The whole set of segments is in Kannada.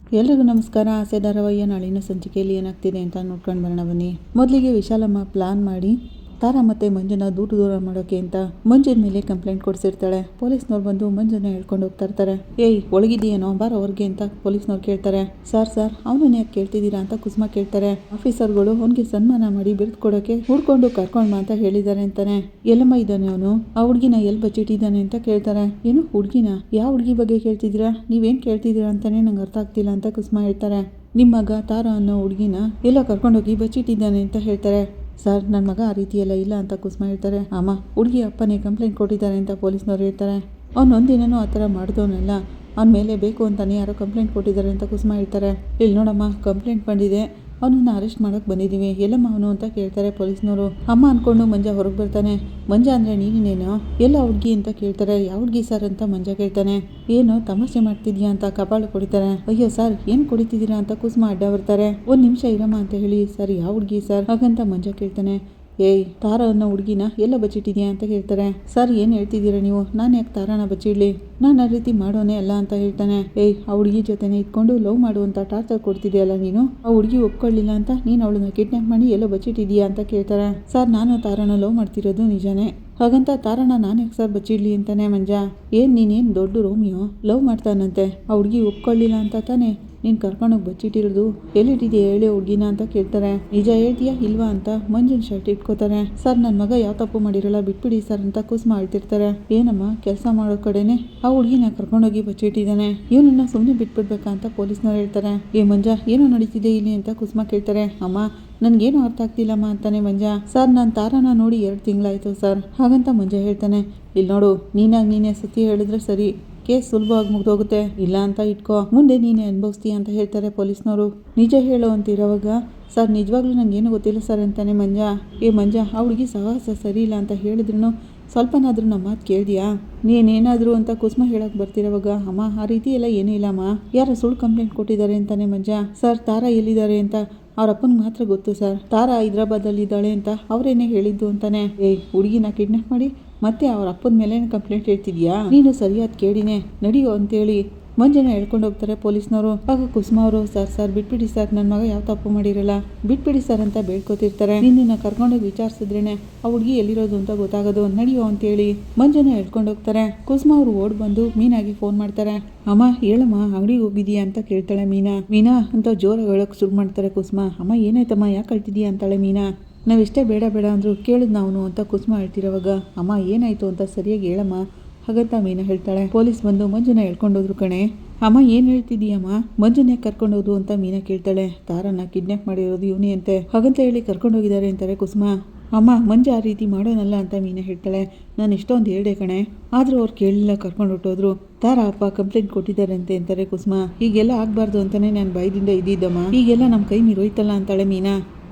ಎಲ್ರಿಗೂ ನಮಸ್ಕಾರ. ಆಸೆ ಧಾರಾವಾಹಿಯ ನಾಳಿನ ಸಂಚಿಕೆಯಲ್ಲಿ ಏನಾಗ್ತಿದೆ ಅಂತ ನೋಡ್ಕೊಂಡು ಬರೋಣ ಬನ್ನಿ. ಮೊದಲಿಗೆ ವಿಶಾಲಮ್ಮ ಪ್ಲಾನ್ ಮಾಡಿ ತಾರಾ ಮತ್ತೆ ಮಂಜುನ ದೂರ ಮಾಡೋಕೆ ಅಂತ ಮಂಜುನ ಮೇಲೆ ಕಂಪ್ಲೇಂಟ್ ಕೊಡಿಸಿರ್ತಾಳೆ. ಪೊಲೀಸ್ನವ್ರು ಬಂದು ಮಂಜುನ ಹೇಳ್ಕೊಂಡು ಹೋಗ್ತಾ ಇರ್ತಾರೆ. ಏಯ್ ಒಳಗಿದೆಯೇನೋ ಬಾರ ಹೊರಗೆ ಅಂತ ಪೊಲೀಸ್ನವ್ರು ಕೇಳ್ತಾರೆ. ಸರ್ ಅವನನ್ನ ಯಾಕೆ ಕೇಳ್ತಿದ್ದೀರಾ ಅಂತ ಕುಸುಮ ಕೇಳ್ತಾರೆ. ಆಫೀಸರ್ಗಳು ಅವನಿಗೆ ಸನ್ಮಾನ ಮಾಡಿ ಬಿರುದು ಕೊಡೋಕೆ ಹುಡ್ಕೊಂಡು ಕರ್ಕೊಂಡ್ ಬಾ ಅಂತ ಹೇಳಿದ್ದಾರೆ ಅಂತಾನೆ. ಎಲ್ಲಮ್ಮ ಇದ್ದಾನೆ ಅವನು, ಆ ಹುಡ್ಗಿನ ಎಲ್ಲಿ ಬಚ್ಚಿಟ್ಟಿದ್ದಾನೆ ಅಂತ ಕೇಳ್ತಾರೆ. ಏನು ಹುಡ್ಗಿನ? ಯಾವ ಹುಡ್ಗಿ ಬಗ್ಗೆ ಕೇಳ್ತಿದ್ದೀರಾ? ನೀವೇನ್ ಕೇಳ್ತಿದ್ದೀರಾ ಅಂತಾನೆ ನಂಗೆ ಅರ್ಥ ಆಗ್ತಿಲ್ಲ ಅಂತ ಕುಸುಮ ಹೇಳ್ತಾರೆ. ನಿಮ್ಮ ಮಗ ತಾರಾ ಅನ್ನೋ ಹುಡ್ಗಿನ ಎಲ್ಲ ಕರ್ಕೊಂಡೋಗಿ ಬಚ್ಚಿಟ್ಟಿದ್ದಾನೆ ಅಂತ ಹೇಳ್ತಾರೆ. ಸರ್ ನನ್ನ ಮಗ ಆ ರೀತಿಯೆಲ್ಲ ಇಲ್ಲ ಅಂತ ಕುಸುಮ ಹೇಳ್ತಾರೆ. ಅಮ್ಮ ಹುಡುಗಿ ಅಪ್ಪನೇ ಕಂಪ್ಲೇಂಟ್ ಕೊಟ್ಟಿದ್ದಾರೆ ಅಂತ ಪೊಲೀಸ್ನವ್ರು ಹೇಳ್ತಾರೆ. ಒಂದಿನೂ ಆ ಥರ ಮಾಡಿದವನಲ್ಲ, ಅವನ ಮೇಲೆ ಬೇಕು ಅಂತಾನೆ ಯಾರೋ ಕಂಪ್ಲೇಂಟ್ ಕೊಟ್ಟಿದ್ದಾರೆ ಅಂತ ಕುಸುಮ ಹೇಳ್ತಾರೆ. ಇಲ್ಲಿ ನೋಡಮ್ಮ ಕಂಪ್ಲೇಂಟ್ ಬಂದಿದೆ, ಅವನನ್ನು ಅರೆಸ್ಟ್ ಮಾಡೋಕೆ ಬಂದಿದ್ದೀವಿ. ಎಲ್ಲಮ್ಮ ಅವನು ಅಂತ ಕೇಳ್ತಾರೆ ಪೊಲೀಸ್ನವರು. ಅಮ್ಮ ಅಂದ್ಕೊಂಡು ಮಂಜ ಹೊರಗೆ ಬರ್ತಾನೆ. ಮಂಜ ಅಂದರೆ ನೀನೇನೋ ಎಲ್ಲ ಹುಡುಗಿ ಅಂತ ಕೇಳ್ತಾರೆ. ಯಾವ ಹುಡುಗಿ ಸರ್ ಅಂತ ಮಂಜ ಕೇಳ್ತಾನೆ. ಏನು ತಮಾಷೆ ಮಾಡ್ತಿದ್ಯಾ ಅಂತ ಕಪಾಳು ಕೊಡಿತಾರೆ. ಅಯ್ಯೋ ಸರ್ ಏನು ಕುಡಿತಿದ್ದೀರಾ ಅಂತ ಕುಸುಮ ಅಡ್ಡ ಬರ್ತಾರೆ. ಒಂದು ನಿಮಿಷ ಇರಮ್ಮ ಅಂತ ಹೇಳಿ, ಸರ್ ಯಾವ ಹುಡುಗಿ ಸರ್ ಹಾಗಂತ ಮಂಜ ಕೇಳ್ತಾನೆ. ಏಯ್ ತಾರಾ ಅನ್ನೋ ಹುಡುಗಿನ ಎಲ್ಲ ಬಚ್ಚಿಟ್ಟಿದ್ಯಾ ಅಂತ ಹೇಳ್ತಾರೆ. ಸರ್ ಏನು ಹೇಳ್ತಿದ್ದೀರಾ ನೀವು? ನಾನು ಯಾಕೆ ತಾರಾನ ಬಚ್ಚಿಡ್ಲಿ? ನಾನು ಆ ರೀತಿ ಮಾಡೋನೇ ಅಲ್ಲ ಅಂತ ಹೇಳ್ತಾನೆ. ಏಯ್ ಆ ಹುಡುಗಿ ಜೊತೆನೆ ಇಟ್ಕೊಂಡು ಲವ್ ಮಾಡುವಂತ ಟಾರ್ಚರ್ ಕೊಡ್ತಿದ್ಯಲ್ಲ ನೀನು. ಆ ಹುಡುಗಿ ಒಪ್ಕೊಳ್ಳಿಲ್ಲ ಅಂತ ನೀನು ಅವಳನ್ನ ಕಿಡ್ನಾಪ್ ಮಾಡಿ ಎಲ್ಲ ಬಚ್ಚಿಟ್ಟಿದ್ಯಾ ಅಂತ ಕೇಳ್ತಾರೆ. ಸರ್ ನಾನು ತಾರಾನ ಲವ್ ಮಾಡ್ತಿರೋದು ನಿಜಾನೇ, ಹಾಗಂತ ತಾರಾನ ನಾನು ಯಾಕೆ ಸರ್ ಬಚ್ಚಿಡ್ಲಿ ಅಂತಾನೆ ಮಂಜ. ನೀನೇನು ದೊಡ್ಡ ರೋಮಿಯೋ, ಲವ್ ಮಾಡ್ತಾನಂತೆ, ಆ ಹುಡುಗಿ ಒಪ್ಕೊಳ್ಳಿಲ್ಲ ಅಂತ ತಾನೇ ನೀನು ಕರ್ಕೊಂಡೋಗಿ ಬಚ್ಚಿಟ್ಟಿರೋದು. ಎಲ್ಲಿಟ್ಟಿದೆಯಾ ಹೇಳಿ ಹುಡುಗಿನ ಅಂತ ಕೇಳ್ತಾರೆ. ನಿಜ ಹೇಳ್ತೀಯಾ ಇಲ್ವಾ ಅಂತ ಮಂಜುನ್ ಶರ್ಟ್ ಇಟ್ಕೋತಾರೆ. ಸರ್ ನನ್ನ ಮಗ ಯಾವ ತಪ್ಪು ಮಾಡಿರಲ್ಲ, ಬಿಟ್ಬಿಡಿ ಸರ್ ಅಂತ ಕುಸುಮ ಅಳ್ತಿರ್ತಾರೆ. ಏನಮ್ಮ ಕೆಲಸ ಮಾಡೋ ಕಡೆನೆ ಆ ಹುಡುಗಿನ ಕರ್ಕೊಂಡೋಗಿ ಬಚ್ಚಿಟ್ಟಿದ್ದಾನೆ, ಇವನನ್ನ ಸುಮ್ಮನೆ ಬಿಟ್ಬಿಡ್ಬೇಕಾ ಅಂತ ಪೊಲೀಸ್ನವ್ರು ಹೇಳ್ತಾರೆ. ಮಂಜ ಏನೋ ನಡೀತಿದೆ ಇಲ್ಲಿ ಅಂತ ಕುಸುಮ ಕೇಳ್ತಾರೆ. ಅಮ್ಮ ನನ್ಗೇನು ಅರ್ಥ ಆಗ್ತಿಲ್ಲಮ್ಮ ಅಂತಾನೆ ಮಂಜ. ಸರ್ ನಾನು ತಾರಾನ ನೋಡಿ 2 ತಿಂಗಳಾಯ್ತು ಸರ್ ಹಾಗಂತ ಮಂಜ ಹೇಳ್ತಾನೆ. ಇಲ್ಲಿ ನೋಡು, ನೀನೇ ಸತ್ಯ ಹೇಳಿದ್ರೆ ಸರಿ, ಕೇಸ್ ಸುಲಭವಾಗಿ ಮುಗ್ದೋಗುತ್ತೆ, ಇಲ್ಲ ಅಂತ ಇಟ್ಕೋ, ಮುಂದೆ ನೀನೇ ಅನುಭವಿಸ್ತೀಯ ಅಂತ ಹೇಳ್ತಾರೆ ಪೊಲೀಸ್ನವರು. ನಿಜ ಹೇಳು ಅಂತಿರೋವಾಗ ಸರ್ ನಿಜವಾಗ್ಲೂ ನನಗೇನು ಗೊತ್ತಿಲ್ಲ ಸರ್ ಅಂತಾನೆ ಮಂಜ. ಮಂಜ ಆ ಹುಡುಗಿ ಸಹವಾಸ ಸರಿ ಇಲ್ಲ ಅಂತ ಹೇಳಿದ್ರು ಸ್ವಲ್ಪನಾದ್ರೂ ನಮ್ಮ ಮಾತು ಕೇಳಿದ್ಯಾ? ನೀನೇನಾದರೂ ಅಂತ ಕುಸುಮ ಹೇಳಕ್ಕೆ ಬರ್ತಿರೋವಾಗ, ಅಮ್ಮ ಆ ರೀತಿ ಎಲ್ಲ ಏನೂ ಇಲ್ಲಮ್ಮ, ಯಾರೋ ಸುಳ್ಳು ಕಂಪ್ಲೇಂಟ್ ಕೊಟ್ಟಿದ್ದಾರೆ ಅಂತಾನೆ ಮಂಜ. ಸರ್ ತಾರಾ ಎಲ್ಲಿದ್ದಾರೆ ಅಂತ ಅವ್ರ ಅಪ್ಪನಿಗೆ ಮಾತ್ರ ಗೊತ್ತು ಸರ್, ತಾರಾ ಹೈದ್ರಾಬಾದಲ್ಲಿ ಇದ್ದಾಳೆ ಅಂತ ಅವರೇನೇ ಹೇಳಿದ್ದು ಅಂತಾನೆ. ಹುಡುಗಿನ ಕಿಡ್ನಾಪ್ ಮಾಡಿ ಮತ್ತೆ ಅವ್ರ ಅಪ್ಪನ ಮೇಲೆ ಕಂಪ್ಲೇಂಟ್ ಹೇಳ್ತಿದ್ಯಾ? ನೀನು ಸರಿಯಾದ ಕೇಳಿನೇ ನಡಿಯೋ ಅಂತೇಳಿ ಮಂಜನ ಹೇಳ್ಕೊಂಡು ಹೋಗ್ತಾರೆ ಪೊಲೀಸ್ನವರು. ಆಗ ಕುಸುಮ ಅವರು, ಸರ್ ಬಿಟ್ಬಿಡಿ ಸರ್, ನನ್ನ ಮಗ ಯಾವ ತಪ್ಪು ಮಾಡಿರಲ್ಲ, ಬಿಟ್ಬಿಡಿ ಸರ್ ಅಂತ ಬೇಡ್ಕೋತಿರ್ತಾರೆ. ನಿನ್ನ ಕರ್ಕೊಂಡೋಗಿ ವಿಚಾರಿಸಿದ್ರೇನೆ ಆ ಹುಡುಗಿ ಎಲ್ಲಿರೋದು ಅಂತ ಗೊತ್ತಾಗೋದು, ನಡಿಯೋ ಅಂತೇಳಿ ಮಂಜನ ಹೇಳ್ಕೊಂಡು ಹೋಗ್ತಾರೆ. ಕುಸುಮ ಅವರು ಓಡ್ ಬಂದು ಮೀನಾಗಿ ಫೋನ್ ಮಾಡ್ತಾರೆ. ಅಮ್ಮ ಹೇಳಮ್ಮ ಅಂಗಡಿಗೆ ಹೋಗಿದೀಯಾ ಅಂತ ಕೇಳ್ತಾಳೆ ಮೀನಾ ಅಂತ ಜೋರಾಗಿ ಹೇಳೋಕೆ ಶುರು ಮಾಡ್ತಾರೆ ಕುಸುಮ. ಅಮ್ಮ ಏನಾಯ್ತಮ್ಮ ಯಾಕೆ ಕಳ್ತಿದೀಯಾ ಅಂತಾಳೆ ಮೀನಾ. ನಾವಿಷ್ಟೇ ಬೇಡ ಅಂದ್ರು ಕೇಳಿದ್ ನಾವು ಅಂತ ಕುಸುಮ ಹೇಳ್ತಿರೋವಾಗ, ಅಮ್ಮ ಏನಾಯ್ತು ಅಂತ ಸರಿಯಾಗಿ ಹೇಳಮ್ಮ ಹಾಗಂತ ಮೀನಾ ಹೇಳ್ತಾಳೆ. ಪೊಲೀಸ್ ಬಂದು ಮಂಜುನ ಹೇಳ್ಕೊಂಡೋದ್ರು ಕಣೆ. ಅಮ್ಮ ಏನು ಹೇಳ್ತಿದೀಯಮ್ಮ, ಮಂಜುನ ಕರ್ಕೊಂಡೋದ್ರು ಅಂತ ಮೀನಾ ಕೇಳ್ತಾಳೆ. ತಾರನ್ನ ಕಿಡ್ನಾಪ್ ಮಾಡಿರೋದು ಇವನೇ ಅಂತೆ ಹಾಗಂತ ಹೇಳಿ ಕರ್ಕೊಂಡೋಗಿದ್ದಾರೆ ಅಂತಾರೆ ಕುಸುಮ. ಅಮ್ಮ ಮಂಜು ಆ ರೀತಿ ಮಾಡೋನಲ್ಲ ಅಂತ ಮೀನಾ ಹೇಳ್ತಾಳೆ. ನಾನು ಇಷ್ಟೊಂದು ಹೇಳ್ದೆ ಕಣೆ, ಆದರೂ ಅವ್ರು ಕೇಳಲಿಲ್ಲ, ಕರ್ಕೊಂಡು ಹೊಟ್ಟೋದ್ರು. ತಾರಾ ಅಪ್ಪ ಕಂಪ್ಲೇಂಟ್ ಕೊಟ್ಟಿದ್ದಾರೆ ಅಂತಾರೆ ಕುಸುಮ. ಹೀಗೆಲ್ಲ ಆಗಬಾರ್ದು ಅಂತಾನೆ ನಾನು ಭಯದಿಂದ ಇದ್ದಿದ್ದಮ್ಮ, ಈಗೆಲ್ಲ ನಮ್ಮ ಕೈ ಮೀರೋಯ್ತಲ್ಲ ಅಂತಾಳೆ ಮೀನಾ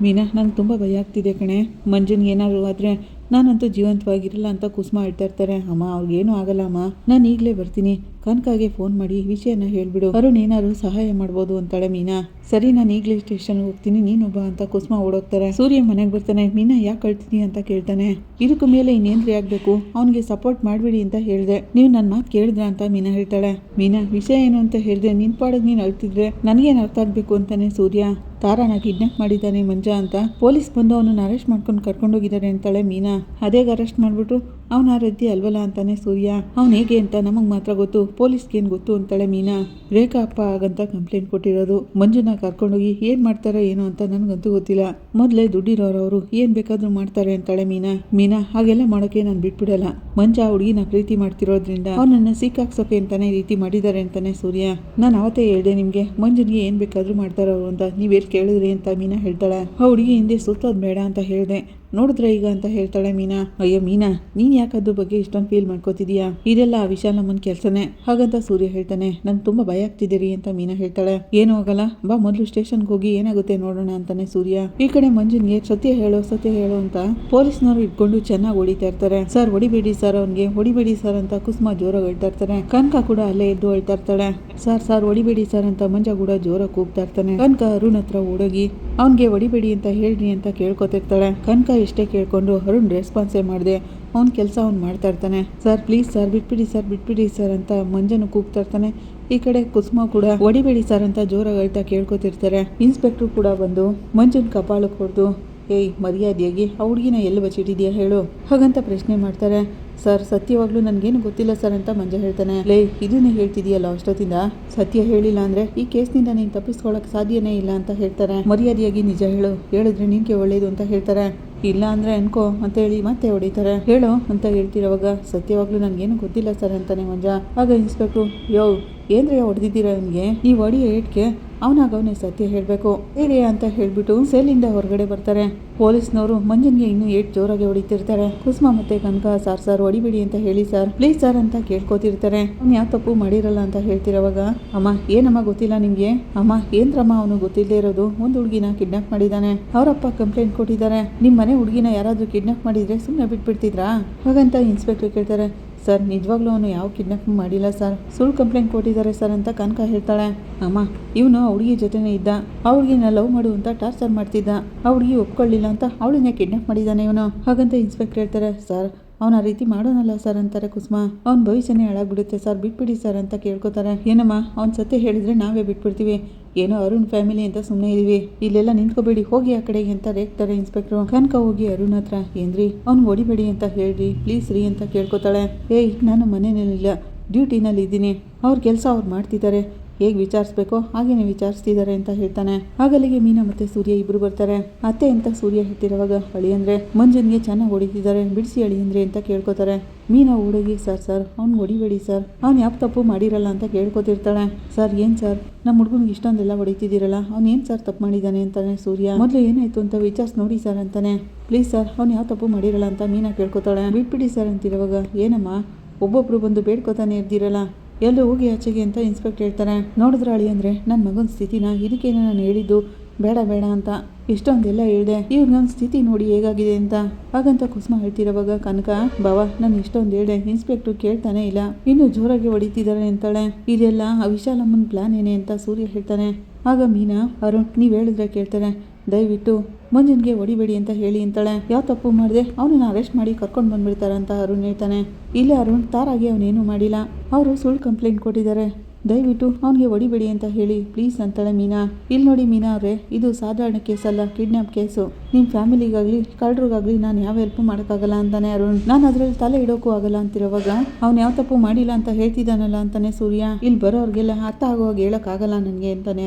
ನಂಗೆ ತುಂಬ ಭಯ ಆಗ್ತಿದೆ ಕಣೆ, ಮಂಜುನ್ಗೆ ಏನಾದ್ರು ಆದರೆ ನಾನಂತೂ ಜೀವಂತವಾಗಿರಲ್ಲ ಅಂತ ಕುಸುಮ ಹೇಳ್ತಾ ಇರ್ತಾರೆ. ಅಮ್ಮ ಅವ್ರಿಗೇನು ಆಗಲ್ಲ ಅಮ್ಮ, ನಾನು ಈಗಲೇ ಬರ್ತೀನಿ, ಕನಕಾಗೆ ಫೋನ್ ಮಾಡಿ ವಿಷಯನ ಹೇಳ್ಬಿಡು, ಅರುಣ್ ಏನಾದ್ರು ಸಹಾಯ ಮಾಡ್ಬೋದು ಅಂತಾಳೆ ಮೀನಾ. ಸರಿ ನಾನು ಈಗಲೇ ಸ್ಟೇಷನ್ಗೆ ಹೋಗ್ತೀನಿ, ನೀನೊಬ್ಬ ಅಂತ ಕುಸುಮ ಓಡೋಗ್ತಾರೆ. ಸೂರ್ಯ ಮನೆಗೆ ಬರ್ತಾನೆ. ಮೀನಾ ಯಾಕೆ ಕಳ್ತೀನಿ ಅಂತ ಕೇಳ್ತಾನೆ. ಇದಕ್ಕೂ ಮೇಲೆ ಇನ್ನೇನ್ರಿ ಆಗಬೇಕು, ಅವನಿಗೆ ಸಪೋರ್ಟ್ ಮಾಡಬೇಡಿ ಅಂತ ಹೇಳಿದೆ, ನೀವು ನನ್ನ ಮಾತು ಕೇಳಿದ್ರ ಅಂತ ಮೀನಾ ಹೇಳ್ತಾಳೆ. ಮೀನಾ ವಿಷಯ ಏನು ಅಂತ ಹೇಳಿದೆ, ನಿನ್ ಪಾಡಿಗೆ ನೀನು ಅಳ್ತಿದ್ರೆ ನನಗೇನು ಅರ್ಥ ಆಗಬೇಕು ಅಂತಾನೆ ಸೂರ್ಯ. ತಾರಾನ ಕಿಡ್ನಾಪ್ ಮಾಡಿದ್ದಾನೆ ಮಂಜ ಅಂತ ಪೊಲೀಸ್ ಬಂದು ಅವನನ್ನು ಅರೆಸ್ಟ್ ಮಾಡ್ಕೊಂಡು ಕರ್ಕೊಂಡೋಗಿದ್ದಾರೆ ಅಂತಾಳೆ ಮೀನಾ. ಅದೇಗ ಅರೆಸ್ಟ್ ಮಾಡಿಬಿಟ್ರು ಅವನ ಆರೋಗ್ಯ ಅಲ್ವಲ್ಲ ಅಂತಾನೆ ಸೂರ್ಯ. ಅವ್ನು ಹೇಗೆ ಅಂತ ನಮಗೆ ಮಾತ್ರ ಗೊತ್ತು, ಪೊಲೀಸ್ಗೇನು ಗೊತ್ತು ಅಂತಾಳೆ ಮೀನಾ. ರೇಖಾ ಅಪ್ಪ ಆಗಂತ ಕಂಪ್ಲೇಂಟ್ ಕೊಟ್ಟಿರೋದು, ಮಂಜುನ ಕರ್ಕೊಂಡೋಗಿ ಏನು ಮಾಡ್ತಾರೋ ಏನೋ ಅಂತ ನನಗಂತೂ ಗೊತ್ತಿಲ್ಲ, ಮೊದಲೇ ದುಡ್ಡಿರೋರವರು ಏನು ಬೇಕಾದರೂ ಮಾಡ್ತಾರೆ ಅಂತಾಳೆ ಮೀನಾ ಹಾಗೆಲ್ಲ ಮಾಡೋಕೆ ನಾನು ಬಿಟ್ಬಿಡಲ್ಲ, ಮಂಜ ಹುಡುಗಿನ ಪ್ರೀತಿ ಮಾಡ್ತಿರೋದ್ರಿಂದ ಅವನನ್ನು ಸಿಕ್ಕಾಕ್ಸೋಕೆ ಅಂತಾನೆ ಈ ರೀತಿ ಮಾಡಿದ್ದಾರೆ ಅಂತಾನೆ ಸೂರ್ಯ. ನಾನು ಅವತ್ತೇ ಹೇಳ್ದೆ ನಿಮಗೆ ಮಂಜುನಿಗೆ ಏನು ಬೇಕಾದರೂ ಮಾಡ್ತಾರೋ ಅವರು ಅಂತ, ನೀವೇನು ಕೇಳಿದ್ರಿ ಅಂತ ಮೀನಾ ಹೇಳ್ತಾಳೆ. ಆ ಹುಡುಗಿ ಹಿಂದೆ ಸುತ್ತೋದು ಬೇಡ ಅಂತ ಹೇಳಿದೆ, ನೋಡಿದ್ರೆ ಈಗ ಅಂತ ಹೇಳ್ತಾಳೆ ಮೀನಾ. ಅಯ್ಯೋ ಮೀನಾ ನೀನ್ ಯಾಕೆ ಅದ್ರ ಬಗ್ಗೆ ಇಷ್ಟೊಂದು ಫೀಲ್ ಮಾಡ್ಕೋತಿದೀಯಾ, ಇದೆಲ್ಲ ಆ ವಿಶಾಲಮ್ಮನ ಕೆಲಸನೇ ಹಾಗಂತ ಸೂರ್ಯ ಹೇಳ್ತಾನೆ. ನಂಗೆ ತುಂಬಾ ಭಯ ಆಗ್ತಿದ್ದೀರಿ ಅಂತ ಮೀನಾ ಹೇಳ್ತಾಳೆ. ಏನೂ ಆಗಲ್ಲ ಬಾ, ಮೊದಲು ಸ್ಟೇಷನ್ಗೆ ಹೋಗಿ ಏನಾಗುತ್ತೆ ನೋಡೋಣ ಅಂತಾನೆ ಸೂರ್ಯ. ಈ ಕಡೆ ಮಂಜುನ್ಗೆ ಸತ್ಯ ಹೇಳೋ ಅಂತ ಪೊಲೀಸ್ನವರು ಇಟ್ಕೊಂಡು ಚೆನ್ನಾಗಿ ಹೊಡಿತಾ ಇರ್ತಾರೆ. ಸರ್ ಹೊಡಿಬೇಡಿ ಸರ್, ಅವ್ನಿಗೆ ಹೊಡಿಬೇಡಿ ಸರ್ ಅಂತ ಕುಸುಮ ಜೋರಾಗಿ ಹೇಳ್ತಾ ಇರ್ತಾರೆ. ಕನಕ ಕೂಡ ಅಲ್ಲೇ ಎದ್ದು ಹೇಳ್ತಾ ಇರ್ತಾಳೆ. ಸರ್ ಹೊಡಿಬೇಡಿ ಸರ್ ಅಂತ ಮಂಜ ಕೂಡ ಜೋರಾಗಿ ಕೂಗ್ತಾ ಇರ್ತಾನೆ. ಕನಕ ಅರುಣ್ ಹತ್ರ ಓಡೋಗಿ ಅವ್ನಿಗೆ ಹೊಡಿಬೇಡಿ ಅಂತ ಹೇಳ್ರಿ ಅಂತ ಕೇಳ್ಕೊತಿರ್ತಾಳೆ. ಕನಕ ಎಷ್ಟೇ ಕೇಳ್ಕೊಂಡು ಅರುಣ್ ರೆಸ್ಪಾನ್ಸೇ ಮಾಡಿದೆ, ಅವ್ನ ಕೆಲಸ ಅವ್ನು ಮಾಡ್ತಾ ಇರ್ತಾನೆ. ಸರ್ ಪ್ಲೀಸ್ ಸರ್ ಬಿಟ್ಬಿಡಿ ಸರ್ ಅಂತ ಮಂಜನು ಕೂಗ್ತಾ ಇರ್ತಾನೆ. ಈ ಕಡೆ ಕುಸುಮ ಕೂಡ ಹೊಡಿಬೇಡಿ ಸರ್ ಅಂತ ಜೋರಾಗಿ ಅಳ್ತಾ ಕೇಳ್ಕೊತಿರ್ತಾರೆ. ಇನ್ಸ್ಪೆಕ್ಟರ್ ಕೂಡ ಬಂದು ಮಂಜುನ್ ಕಪಾಳಕ್ಕೆ ಹೊಡೆದು, ಏಯ್ ಮರ್ಯಾದೆಯಾಗಿ ಆ ಹುಡುಗಿನ ಎಲ್ಲಿ ಬಚ್ಚಿಟ್ಟಿದ್ಯಾ ಹೇಳು ಹಾಗಂತ ಪ್ರಶ್ನೆ ಮಾಡ್ತಾರೆ. ಸರ್ ಸತ್ಯವಾಗ್ಲೂ ನನಗೇನು ಗೊತ್ತಿಲ್ಲ ಸರ್ ಅಂತ ಮಂಜ ಹೇಳ್ತಾನೆ. ಲೇ ಇದನ್ನೇ ಹೇಳ್ತಿದೀಯಲ್ಲ ಅಷ್ಟೊತ್ತಿಂದ, ಸತ್ಯ ಹೇಳಿಲ್ಲ ಅಂದ್ರೆ ಈ ಕೇಸ್ನಿಂದ ನೀನು ತಪ್ಪಿಸ್ಕೊಳಕ್ ಸಾಧ್ಯನೇ ಇಲ್ಲ ಅಂತ ಹೇಳ್ತಾರೆ. ಮರ್ಯಾದೆಯಾಗಿ ನಿಜ ಹೇಳು, ಹೇಳಿದ್ರೆ ನಿನ್ಗೆ ಒಳ್ಳೇದು ಅಂತ ಹೇಳ್ತಾರೆ. ಇಲ್ಲ ಅಂದ್ರೆ ಅನ್ಕೋ ಅಂತ ಹೇಳಿ ಮತ್ತೆ ಹೊಡಿತಾರೆ. ಹೇಳು ಅಂತ ಹೇಳ್ತಿರೋವಾಗ ಸತ್ಯವಾಗ್ಲೂ ನನಗೇನು ಗೊತ್ತಿಲ್ಲ ಸರ್ ಅಂತಾನೆ ಮಂಜ. ಆಗ ಇನ್ಸ್ಪೆಕ್ಟ್ರು, ಯೋ ಏನ್ರಿ ಹೊಡೆದಿದ್ದೀರಾ ಅವನಿಗೆ, ನೀವು ಹೊಡಿಯೋ ಏಟ್ಗೆ ಅವನಾಗವನೇ ಸತ್ಯ ಹೇಳಬೇಕು ಹೇಳಿ ಅಂತ ಹೇಳ್ಬಿಟ್ಟು ಸೆಲ್ಲಿಂದ ಹೊರಗಡೆ ಬರ್ತಾರೆ. ಪೊಲೀಸ್ನವರು ಮಂಜನ್ಗೆ ಇನ್ನೂ ಏಟ್ ಜೋರಾಗಿ ಹೊಡಿತಿರ್ತಾರೆ. ಕುಸುಮ ಮತ್ತೆ ಕನಕ, ಸರ್ ಹೊಡಿಬೇಡಿ ಅಂತ ಹೇಳಿ ಸರ್, ಪ್ಲೀಸ್ ಸರ್ ಅಂತ ಕೇಳ್ಕೊತಿರ್ತಾರೆ. ಅವ್ನು ಯಾವ ತಪ್ಪು ಮಾಡಿರಲ್ಲ ಅಂತ ಹೇಳ್ತಿರೋವಾಗ, ಅಮ್ಮ ಏನಮ್ಮ ಗೊತ್ತಿಲ್ಲ ನಿಮ್ಗೆ, ಅಮ್ಮ ಏನ್ರಮ್ಮ ಅವನು ಗೊತ್ತಿಲ್ಲದೆ ಇರೋದು, ಒಂದು ಹುಡುಗಿನ ಕಿಡ್ನಾಪ್ ಮಾಡಿದ್ದಾನೆ, ಅವರಪ್ಪ ಕಂಪ್ಲೇಂಟ್ ಕೊಟ್ಟಿದ್ದಾರೆ, ನಿಮ್ಮ ಮನೆ ಹುಡುಗಿನ ಯಾರಾದ್ರೂ ಕಿಡ್ನಾಪ್ ಮಾಡಿದ್ರೆ ಸುಮ್ಮನೆ ಬಿಟ್ಬಿಡ್ತಿದ್ರಾ ಹಾಗಂತ ಇನ್ಸ್ಪೆಕ್ಟರ್ ಕೇಳ್ತಾರೆ. ಸರ್ ನಿಜವಾಗ್ಲೂ ಅವನು ಯಾವ ಕಿಡ್ನಾಪ್ ಮಾಡಿಲ್ಲ ಸರ್, ಸುಳ್ಳು ಕಂಪ್ಲೇಂಟ್ ಕೊಟ್ಟಿದ್ದಾರೆ ಸರ್ ಅಂತ ಕನಕ ಹೇಳ್ತಾಳೆ. ಅಮ್ಮ ಇವನು ಆ ಹುಡುಗಿ ಜೊತೆನೇ ಇದ್ದ, ಆ ಹುಡುಗಿನ ಲವ್ ಮಾಡು ಅಂತ ಟಾರ್ಚರ್ ಮಾಡ್ತಿದ್ದ, ಆ ಹುಡುಗಿ ಒಪ್ಕೊಳ್ಳಿಲ್ಲ ಅಂತ ಅವಳನ್ನೇ ಕಿಡ್ನಾಪ್ ಮಾಡಿದ್ದಾನೆ ಇವನು ಹಾಗಂತ ಇನ್ಸ್ಪೆಕ್ಟರ್ ಹೇಳ್ತಾರೆ. ಸರ್ ಅವನ ರೀತಿ ಮಾಡೋನಲ್ಲ ಸರ್ ಅಂತಾರೆ ಕುಸುಮ. ಅವ್ನ ಭವಿಷ್ಯನೇ ಹಾಳಾಗ್ಬಿಡುತ್ತೆ ಸರ್, ಬಿಟ್ಬಿಡಿ ಸರ್ ಅಂತ ಕೇಳ್ಕೊತಾರೆ. ಏನಮ್ಮ ಅವ್ನ ಸತ್ಯ ಹೇಳಿದ್ರೆ ನಾವೇ ಬಿಟ್ಬಿಡ್ತೀವಿ, ಏನೋ ಅರುಣ್ ಫ್ಯಾಮಿಲಿ ಅಂತ ಸುಮ್ಮನೆ ಇದೀವಿ, ಇಲ್ಲೆಲ್ಲ ನಿಂತ್ಕೋಬೇಡಿ ಹೋಗಿ ಆ ಕಡೆಗೆ ಅಂತ ರೇಗ್ತಾರೆ ಇನ್ಸ್ಪೆಕ್ಟ್ರು. ಕನಕ ಹೋಗಿ ಅರುಣ್ ಹತ್ರ, ಏನ್ರಿ ಅವ್ನು ಹೊಡಿಬೇಡಿ ಅಂತ ಹೇಳ್ರಿ ಪ್ಲೀಸ್ ರೀ ಅಂತ ಕೇಳ್ಕೊತಾಳೆ. ಏಯ್ ನಾನು ಮನೇಲಿಲ್ಲ, ಡ್ಯೂಟಿನಲ್ಲಿ ಇದ್ದೀನಿ, ಅವ್ರ ಕೆಲಸ ಅವ್ರು ಮಾಡ್ತಿದ್ದಾರೆ, ಹೇಗೆ ವಿಚಾರಿಸ್ಬೇಕೋ ಹಾಗೇನೆ ವಿಚಾರಿಸ್ತಿದ್ದಾರೆ ಅಂತ ಹೇಳ್ತಾನೆ. ಆಗಲಿಗೆ ಮೀನಾ ಮತ್ತೆ ಸೂರ್ಯ ಇಬ್ರು ಬರ್ತಾರೆ. ಅತ್ತೆ ಅಂತ ಸೂರ್ಯ ಹೇಳ್ತಿರುವಾಗ, ಅಳಿಯಂದ್ರೆ ಮಂಜನ್ಗೆ ಚೆನ್ನಾಗಿ ಹೊಡಿತಿದ್ದಾರೆ, ಬಿಡಿಸಿ ಅಳಿಯಂದ್ರೆ ಅಂತ ಕೇಳ್ಕೊತಾರೆ. ಮೀನಾ ಓಡೋಗಿ, ಸರ್ ಅವ್ನು ಹೊಡಿಬೇಡಿ ಸರ್, ಅವ್ನು ಯಾವ ತಪ್ಪು ಮಾಡಿರಲ್ಲ ಅಂತ ಕೇಳ್ಕೊತಿರ್ತಾಳೆ. ಸರ್ ಏನು ಸರ್ ನಮ್ಮ ಹುಡುಗನಿಗೆ ಇಷ್ಟೊಂದೆಲ್ಲ ಹೊಡಿತಿದ್ದೀರಲ್ಲ, ಅವ್ನು ಏನು ಸರ್ ತಪ್ಪು ಮಾಡಿದ್ದಾನೆ ಅಂತಾನೆ ಸೂರ್ಯ. ಮೊದಲು ಏನಾಯ್ತು ಅಂತ ವಿಚಾರಿಸಿ ನೋಡಿ ಸರ್ ಅಂತಾನೆ. ಪ್ಲೀಸ್ ಸರ್ ಅವ್ನು ಯಾವ ತಪ್ಪು ಮಾಡಿರಲ್ಲ ಅಂತ ಮೀನಾ ಕೇಳ್ಕೊತಾಳೆ. ಬಿಟ್ಬಿಡಿ ಸರ್ ಅಂತಿರುವಾಗ, ಏನಮ್ಮ ಒಬ್ಬೊಬ್ರು ಬಂದು ಬೇಡ್ಕೊತಾನೆ ಇರ್ದಿರಲ್ಲ, ಎಲ್ಲೂ ಹೋಗಿ ಆಚೆಗೆ ಅಂತ ಇನ್ಸ್ಪೆಕ್ಟರ್ ಹೇಳ್ತಾರೆ. ನೋಡಿದ್ರೆ ಅಳಿಯಂದ್ರೆ ನನ್ನ ಮಗನ ಸ್ಥಿತಿನ, ಇದಕ್ಕೇನೆ ನಾನು ಹೇಳಿದ್ದು ಬೇಡ ಅಂತ ಇಷ್ಟೊಂದೆಲ್ಲ ಹೇಳಿದೆ, ಇವ್ರಿಗೊಂದು ಸ್ಥಿತಿ ನೋಡಿ ಹೇಗಾಗಿದೆ ಅಂತ ಹಾಗಂತ ಕುಸುಮ ಹೇಳ್ತಿರೋವಾಗ ಕನಕ, ಬಾವಾ ನಾನು ಇಷ್ಟೊಂದು ಹೇಳಿದೆ, ಇನ್ಸ್ಪೆಕ್ಟರ್ ಕೇಳ್ತಾನೆ ಇಲ್ಲ, ಇನ್ನೂ ಜೋರಾಗಿ ಹೊಡಿತಿದ್ದಾರೆ ಅಂತಾಳೆ. ಇದೆಲ್ಲ ಆ ವಿಶಾಲಮ್ಮನ ಪ್ಲಾನ್ ಏನೇ ಅಂತ ಸೂರ್ಯ ಹೇಳ್ತಾನೆ. ಆಗ ಮೀನಾ, ಅರುಣ್ ನೀವು ಹೇಳಿದ್ರೆ ಕೇಳ್ತಾರೆ, ದಯವಿಟ್ಟು ಮಂಜನ್ಗೆ ಹೊಡಿಬೇಡಿ ಅಂತ ಹೇಳಿ ಅಂತಾಳೆ. ಯಾವ ತಪ್ಪು ಮಾಡಿದೆ ಅವನನ್ನ ಅರೆಸ್ಟ್ ಮಾಡಿ ಕರ್ಕೊಂಡು ಬಂದ್ಬಿಡ್ತಾರೆ ಅಂತ ಅರುಣ್ ಹೇಳ್ತಾನೆ. ಇಲ್ಲ ಅರುಣ್, ತಾರಾಗಿ ಅವನೇನು ಮಾಡಿಲ್ಲ, ಅವರು ಸುಳ್ಳು ಕಂಪ್ಲೇಂಟ್ ಕೊಟ್ಟಿದ್ದಾರೆ, ದಯವಿಟ್ಟು ಅವನಿಗೆ ಹೊಡಿಬೇಡಿ ಅಂತ ಹೇಳಿ ಪ್ಲೀಸ್ ಅಂತಾಳೆ ಮೀನಾ. ಇಲ್ಲಿ ನೋಡಿ ಮೀನಾ ಅವರೇ, ಇದು ಸಾಧಾರಣ ಕೇಸ್ ಅಲ್ಲ, ಕಿಡ್ನಾಪ್ ಕೇಸು, ನಿಮ್ಮ ಫ್ಯಾಮಿಲಿಗಾಗಲಿ ಕಳ್ಳರಿಗಾಗಲಿ ನಾನು ಯಾವ ಹೆಲ್ಪ್ ಮಾಡೋಕ್ಕಾಗಲ್ಲ ಅಂತಾನೆ ಅರುಣ್. ನಾನು ಅದರಲ್ಲಿ ತಲೆ ಇಡೋಕ್ಕೂ ಆಗಲ್ಲ ಅಂತಿರೋವಾಗ, ಅವ್ನು ಯಾವ ತಪ್ಪು ಮಾಡಿಲ್ಲ ಅಂತ ಹೇಳ್ತಿದ್ದಾನಲ್ಲ ಅಂತಾನೆ ಸೂರ್ಯ. ಇಲ್ಲಿ ಬರೋರ್ಗೆಲ್ಲ ಅರ್ಥ ಆಗುವಾಗ ಹೇಳೋಕ್ಕಾಗಲ್ಲ ನನಗೆ ಅಂತಾನೆ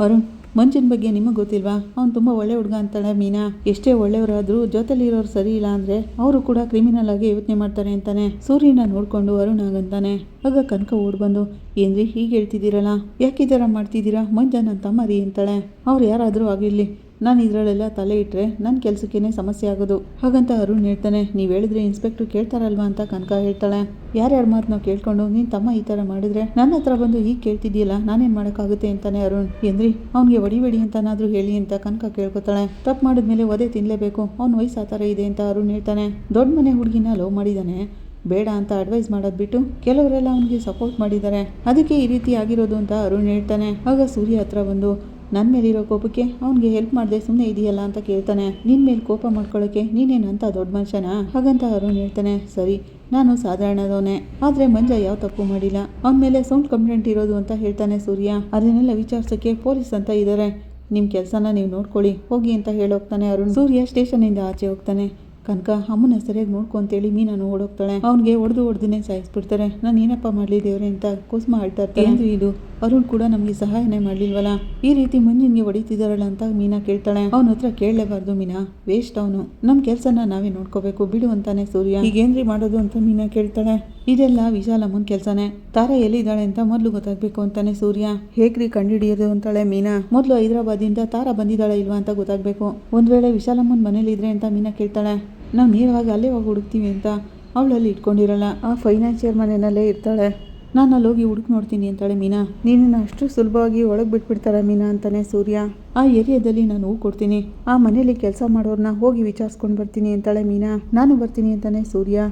ಅರುಣ್ ಮಂಜನ್ ಬಗ್ಗೆ ನಿಮಗೆ ಗೊತ್ತಿಲ್ವಾ, ಅವ್ನು ತುಂಬ ಒಳ್ಳೆ ಹುಡುಗ ಅಂತಾಳೆ ಮೀನಾ. ಎಷ್ಟೇ ಒಳ್ಳೆಯವರಾದ್ರೂ ಜೊತೆಲಿರೋರು ಸರಿ ಇಲ್ಲ ಅಂದರೆ ಅವರು ಕೂಡ ಕ್ರಿಮಿನಲ್ ಆಗಿ ಯೋಚನೆ ಮಾಡ್ತಾರೆ ಅಂತಾನೆ. ಸೂರ್ಯನ ನೋಡ್ಕೊಂಡು ಅರುಣ್ ಆಗಂತಾನೆ. ಆಗ ಕನಕ ಓಡ್ ಬಂದು, ಏನ್ರಿ ಹೀಗೆ ಹೇಳ್ತಿದ್ದೀರಲ್ಲ, ಯಾಕೆ ಈ ಥರ ಮಾಡ್ತಿದ್ದೀರಾ, ಮಂಜ ನನ್ನ ತಮ್ಮ ರೀ ಅಂತಾಳೆ. ಅವ್ರು ಯಾರಾದರೂ ಆಗಿರಲಿ, ನಾನು ಇದರಲ್ಲೆಲ್ಲ ತಲೆ ಇಟ್ಟರೆ ನನ್ನ ಕೆಲಸಕ್ಕೇನೆ ಸಮಸ್ಯೆ ಆಗೋದು ಹಾಗಂತ ಅರುಣ್ ಹೇಳ್ತಾನೆ. ನೀವು ಹೇಳಿದ್ರೆ ಇನ್ಸ್ಪೆಕ್ಟ್ರು ಕೇಳ್ತಾರಲ್ವಾ ಅಂತ ಕನಕ ಹೇಳ್ತಾಳೆ. ಯಾರ್ಯಾರ ಮಾತು ನಾವು ಕೇಳ್ಕೊಂಡು ನಿನ್ನ ತಮ್ಮ ಈ ಥರ ಮಾಡಿದ್ರೆ ನನ್ನ ಹತ್ರ ಬಂದು ಹೀಗೆ ಕೇಳ್ತಿದ್ದೀಯಲ್ಲ, ನಾನೇನು ಮಾಡೋಕ್ಕಾಗುತ್ತೆ ಅಂತಾನೆ ಅರುಣ್. ಏನ್ರಿ ಅವ್ನಿಗೆ ಹೊಡಿಬೇಡಿ ಅಂತನಾದರೂ ಹೇಳಿ ಅಂತ ಕನಕ ಕೇಳ್ಕೊತಾಳೆ. ತಪ್ಪು ಮಾಡಿದ್ಮೇಲೆ ಒದೆ ತಿನ್ನಲೇಬೇಕು, ಅವ್ನ ವಯಸ್ಸು ಆ ಥರ ಇದೆ ಅಂತ ಅರುಣ್ ಹೇಳ್ತಾನೆ. ದೊಡ್ಡ ಮನೆ ಹುಡುಗಿನ ಲವ್ ಮಾಡಿದ್ದಾನೆ, ಬೇಡ ಅಂತ ಅಡ್ವೈಸ್ ಮಾಡೋದು ಬಿಟ್ಟು ಕೆಲವರೆಲ್ಲ ಅವನಿಗೆ ಸಪೋರ್ಟ್ ಮಾಡಿದ್ದಾರೆ, ಅದಕ್ಕೆ ಈ ರೀತಿ ಆಗಿರೋದು ಅಂತ ಅರುಣ್ ಹೇಳ್ತಾನೆ. ಆಗ ಸೂರ್ಯ ಹತ್ರ ಬಂದು, ನನ್ನ ಮೇಲಿರೋ ಕೋಪಕ್ಕೆ ಅವ್ನಿಗೆ ಹೆಲ್ಪ್ ಮಾಡಿದೆ ಸುಮ್ಮನೆ ಇದೆಯಲ್ಲ ಅಂತ ಕೇಳ್ತಾನೆ. ನಿನ್ನ ಮೇಲೆ ಕೋಪ ಮಾಡ್ಕೊಳ್ಳೋಕ್ಕೆ ನೀನೇನಂತ ದೊಡ್ಡ ಮನುಷ್ಯನಾ ಹಾಗಂತ ಅರುಣ್ ಹೇಳ್ತಾನೆ. ಸರಿ ನಾನು ಸಾಧಾರಣದವನೇ, ಆದರೆ ಮಂಜ ಯಾವ ತಪ್ಪು ಮಾಡಿಲ್ಲ, ಅವನ ಮೇಲೆ ಸೌಂಡ್ ಕಂಪ್ಲೇಂಟ್ ಇರೋದು ಅಂತ ಹೇಳ್ತಾನೆ ಸೂರ್ಯ. ಅದನ್ನೆಲ್ಲ ವಿಚಾರಿಸೋಕ್ಕೆ ಪೊಲೀಸ್ ಅಂತ ಇದ್ದಾರೆ, ನಿಮ್ಮ ಕೆಲಸನ ನೀವು ನೋಡ್ಕೊಳ್ಳಿ ಹೋಗಿ ಅಂತ ಹೇಳೋಗ್ತಾನೆ ಅರುಣ್. ಸೂರ್ಯ ಸ್ಟೇಷನಿಂದ ಆಚೆ ಹೋಗ್ತಾನೆ. ಕನಕ ಅಮ್ಮನ ಸರಿಯಾಗಿ ನೋಡ್ಕೊ ಅಂತೇಳಿ ಮೀನನ್ನು ಓಡೋಗ್ತಾಳೆ. ಅವ್ನಿಗೆ ಹೊಡೆದಿನೇ ಸಾಯಿಸ್ಬಿಡ್ತಾರೆ. ನಾನು ಏನಪ್ಪ ಮಾಡಲಿ ದೇವ್ರೆ ಅಂತ ಕುಸುಮ ಹೇಳ್ತಾ ಇರ್ತಾರೆ. ಅಂದ್ರೆ ಇದು ಅರುಣ್ ಕೂಡ ನಮಗೆ ಸಹಾಯನೇ ಮಾಡಲಿಲ್ವಲ್ಲ, ಈ ರೀತಿ ಮಂಜಿನ್ಗೆ ಹೊಡಿತಿದಾರಲ್ಲ ಅಂತ ಮೀನಾ ಕೇಳ್ತಾಳೆ. ಅವನ ಹತ್ರ ಕೇಳಲೇಬಾರ್ದು ಮೀನಾ, ವೇಸ್ಟ್ ಅವನು, ನಮ್ಮ ಕೆಲಸನ ನಾವೇ ನೋಡ್ಕೋಬೇಕು ಬಿಡು ಅಂತಾನೆ ಸೂರ್ಯ. ಈಗೇನ್ರಿ ಮಾಡೋದು ಅಂತ ಮೀನಾ ಕೇಳ್ತಾಳೆ. ಇದೆಲ್ಲ ವಿಶಾಲಮ್ಮನ ಕೆಲಸನೇ, ತಾರಾ ಎಲ್ಲಿದ್ದಾಳೆ ಅಂತ ಮೊದಲು ಗೊತ್ತಾಗಬೇಕು ಅಂತಾನೆ ಸೂರ್ಯ. ಹೇಗ್ರಿ ಕಂಡುಹಿಡಿಯೋದು ಅಂತಾಳೆ ಮೀನಾ. ಮೊದಲು ಹೈದರಾಬಾದಿಂದ ತಾರಾ ಬಂದಿದ್ದಾಳೆ ಇಲ್ವಾ ಅಂತ ಗೊತ್ತಾಗಬೇಕು, ಒಂದು ವೇಳೆ ವಿಶಾಲಮ್ಮನ ಮನೇಲಿದ್ರೆ ಅಂತ ಮೀನಾ ಕೇಳ್ತಾಳೆ. ನಾವು ನೇರವಾಗಿ ಅಲ್ಲೇ ಹೋಗಿ ಹುಡುಕ್ತೀವಿ ಅಂತ ಅವಳಲ್ಲಿ ಇಟ್ಕೊಂಡಿರಲ್ಲ, ಆ ಫೈನಾನ್ಷಿಯರ್ ಮನೆಯಲ್ಲೇ ಇರ್ತಾಳೆ, ನಾನು ಅಲ್ಲಿ ಹೋಗಿ ಹುಡುಕ್ ನೋಡ್ತೀನಿ ಅಂತಾಳೆ ಮೀನಾ. ನೀನನ್ನು ಅಷ್ಟು ಸುಲಭವಾಗಿ ಒಳಗೆ ಬಿಟ್ಬಿಡ್ತಾರ ಮೀನಾ ಅಂತಾನೆ ಸೂರ್ಯ. ಆ ಏರಿಯಾದಲ್ಲಿ ನಾನು ಹೂ ಕೊಡ್ತೀನಿ, ಆ ಮನೇಲಿ ಕೆಲಸ ಮಾಡೋರನ್ನ ಹೋಗಿ ವಿಚಾರಿಸ್ಕೊಂಡು ಬರ್ತೀನಿ ಅಂತಾಳೆ ಮೀನಾ. ನಾನು ಬರ್ತೀನಿ ಅಂತಾನೆ ಸೂರ್ಯ.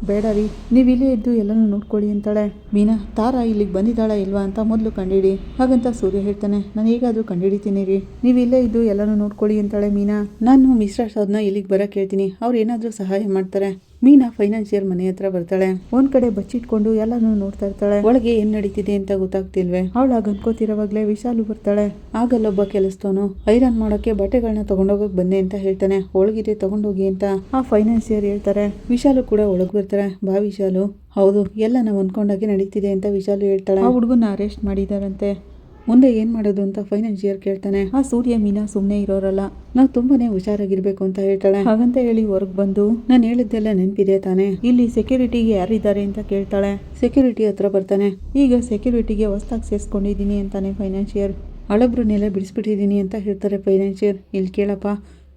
ಬೇಡ ರೀ, ನೀವು ಇಲ್ಲೇ ಇದ್ದು ಎಲ್ಲನೂ ನೋಡ್ಕೊಳ್ಳಿ ಅಂತಾಳೆ ಮೀನಾ. ತಾರಾ ಇಲ್ಲಿಗೆ ಬಂದಿದ್ದಾಳ ಇಲ್ವಾ ಅಂತ ಮೊದಲು ಕಂಡಿಡಿ ಹಾಗಂತ ಸೂರ್ಯ ಹೇಳ್ತಾನೆ. ನಾನು ಹೇಗಾದರೂ ಕಂಡುಹಿಡಿತೀನಿ ರೀ, ನೀವು ಇಲ್ಲೇ ಇದ್ದು ಎಲ್ಲನೂ ನೋಡ್ಕೊಳ್ಳಿ ಅಂತಾಳೆ ಮೀನಾ. ನಾನು ಮಿಶ್ರಾ ಸಾವ್ನ ಇಲ್ಲಿಗೆ ಬರೋಕ್ಕೆ ಹೇಳ್ತೀನಿ, ಅವ್ರು ಏನಾದರೂ ಸಹಾಯ ಮಾಡ್ತಾರೆ. ಮೀನಾ ಫೈನಾನ್ಷಿಯರ್ ಮನೆ ಹತ್ರ ಬರ್ತಾಳೆ. ಒಂದ್ ಕಡೆ ಬಚ್ಚಿಟ್ಕೊಂಡು ಎಲ್ಲಾನು ನೋಡ್ತಾ ಇರ್ತಾಳೆ. ಒಳಗೆ ಏನ್ ನಡೀತಿದೆ ಅಂತ ಗೊತ್ತಾಗ್ತಿಲ್ವೇ. ಅವಳಾಗ ಅನ್ಕೋತಿರೋವಾಗ್ಲೇ ವಿಶಾಲು ಬರ್ತಾಳೆ. ಆಗಲ್ಲೊಬ್ಬ ಕೆಲಸದವನು ಐರನ್ ಮಾಡೋಕೆ ಬಟ್ಟೆಗಳನ್ನ ತಗೊಂಡೋಗಕ್ ಬಂದೆ ಅಂತ ಹೇಳ್ತಾನೆ. ಒಳಗಿದೆ ತಗೊಂಡೋಗಿ ಅಂತ ಆ ಫೈನಾನ್ಸಿಯರ್ ಹೇಳ್ತಾರೆ. ವಿಶಾಲು ಕೂಡ ಒಳಗ್ ಬರ್ತಾರೆ. ಬಾ ವಿಶಾಲು. ಹೌದು, ಎಲ್ಲ ನಾವು ಅನ್ಕೊಂಡಾಗೆ ನಡೀತಿದೆ ಅಂತ ವಿಶಾಲು ಹೇಳ್ತಾಳೆ. ಆ ಹುಡುಗನ ಅರೆಸ್ಟ್ ಮಾಡಿದಾರಂತೆ. ಮುಂದೆ ಏನ್ ಮಾಡೋದು ಅಂತ ಫೈನಾನ್ಷಿಯರ್ ಕೇಳ್ತಾನೆ. ಆ ಸೂರ್ಯ ಮೀನಾ ಸುಮ್ನೆ ಇರೋರಲ್ಲ, ನಾವು ತುಂಬಾನೇ ಹುಷಾರಾಗಿರ್ಬೇಕು ಅಂತ ಹೇಳ್ತಾಳೆ. ಹಾಗಂತ ಹೇಳಿ ಹೊರಗ್ ಬಂದು ನಾನು ಹೇಳಿದ್ದೆಲ್ಲ ನೆನ್ಪಿದೆ ತಾನೆ, ಇಲ್ಲಿ ಸೆಕ್ಯೂರಿಟಿಗೆ ಯಾರಿದ್ದಾರೆ ಅಂತ ಕೇಳ್ತಾಳೆ. ಸೆಕ್ಯೂರಿಟಿ ಹತ್ರ ಬರ್ತಾನೆ. ಈಗ ಸೆಕ್ಯೂರಿಟಿಗೆ ಹೊಸ್ದಾಗಿ ಸೇರ್ಸ್ಕೊಂಡಿದೀನಿ ಅಂತಾನೆ ಫೈನಾನ್ಷಿಯರ್. ಹಳಬ್ರನ್ನೆಲ್ಲ ಬಿಡಿಸ್ಬಿಟ್ಟಿದೀನಿ ಅಂತ ಹೇಳ್ತಾರೆ ಫೈನಾನ್ಷಿಯರ್. ಇಲ್ಲಿ ಕೇಳಪ್ಪ,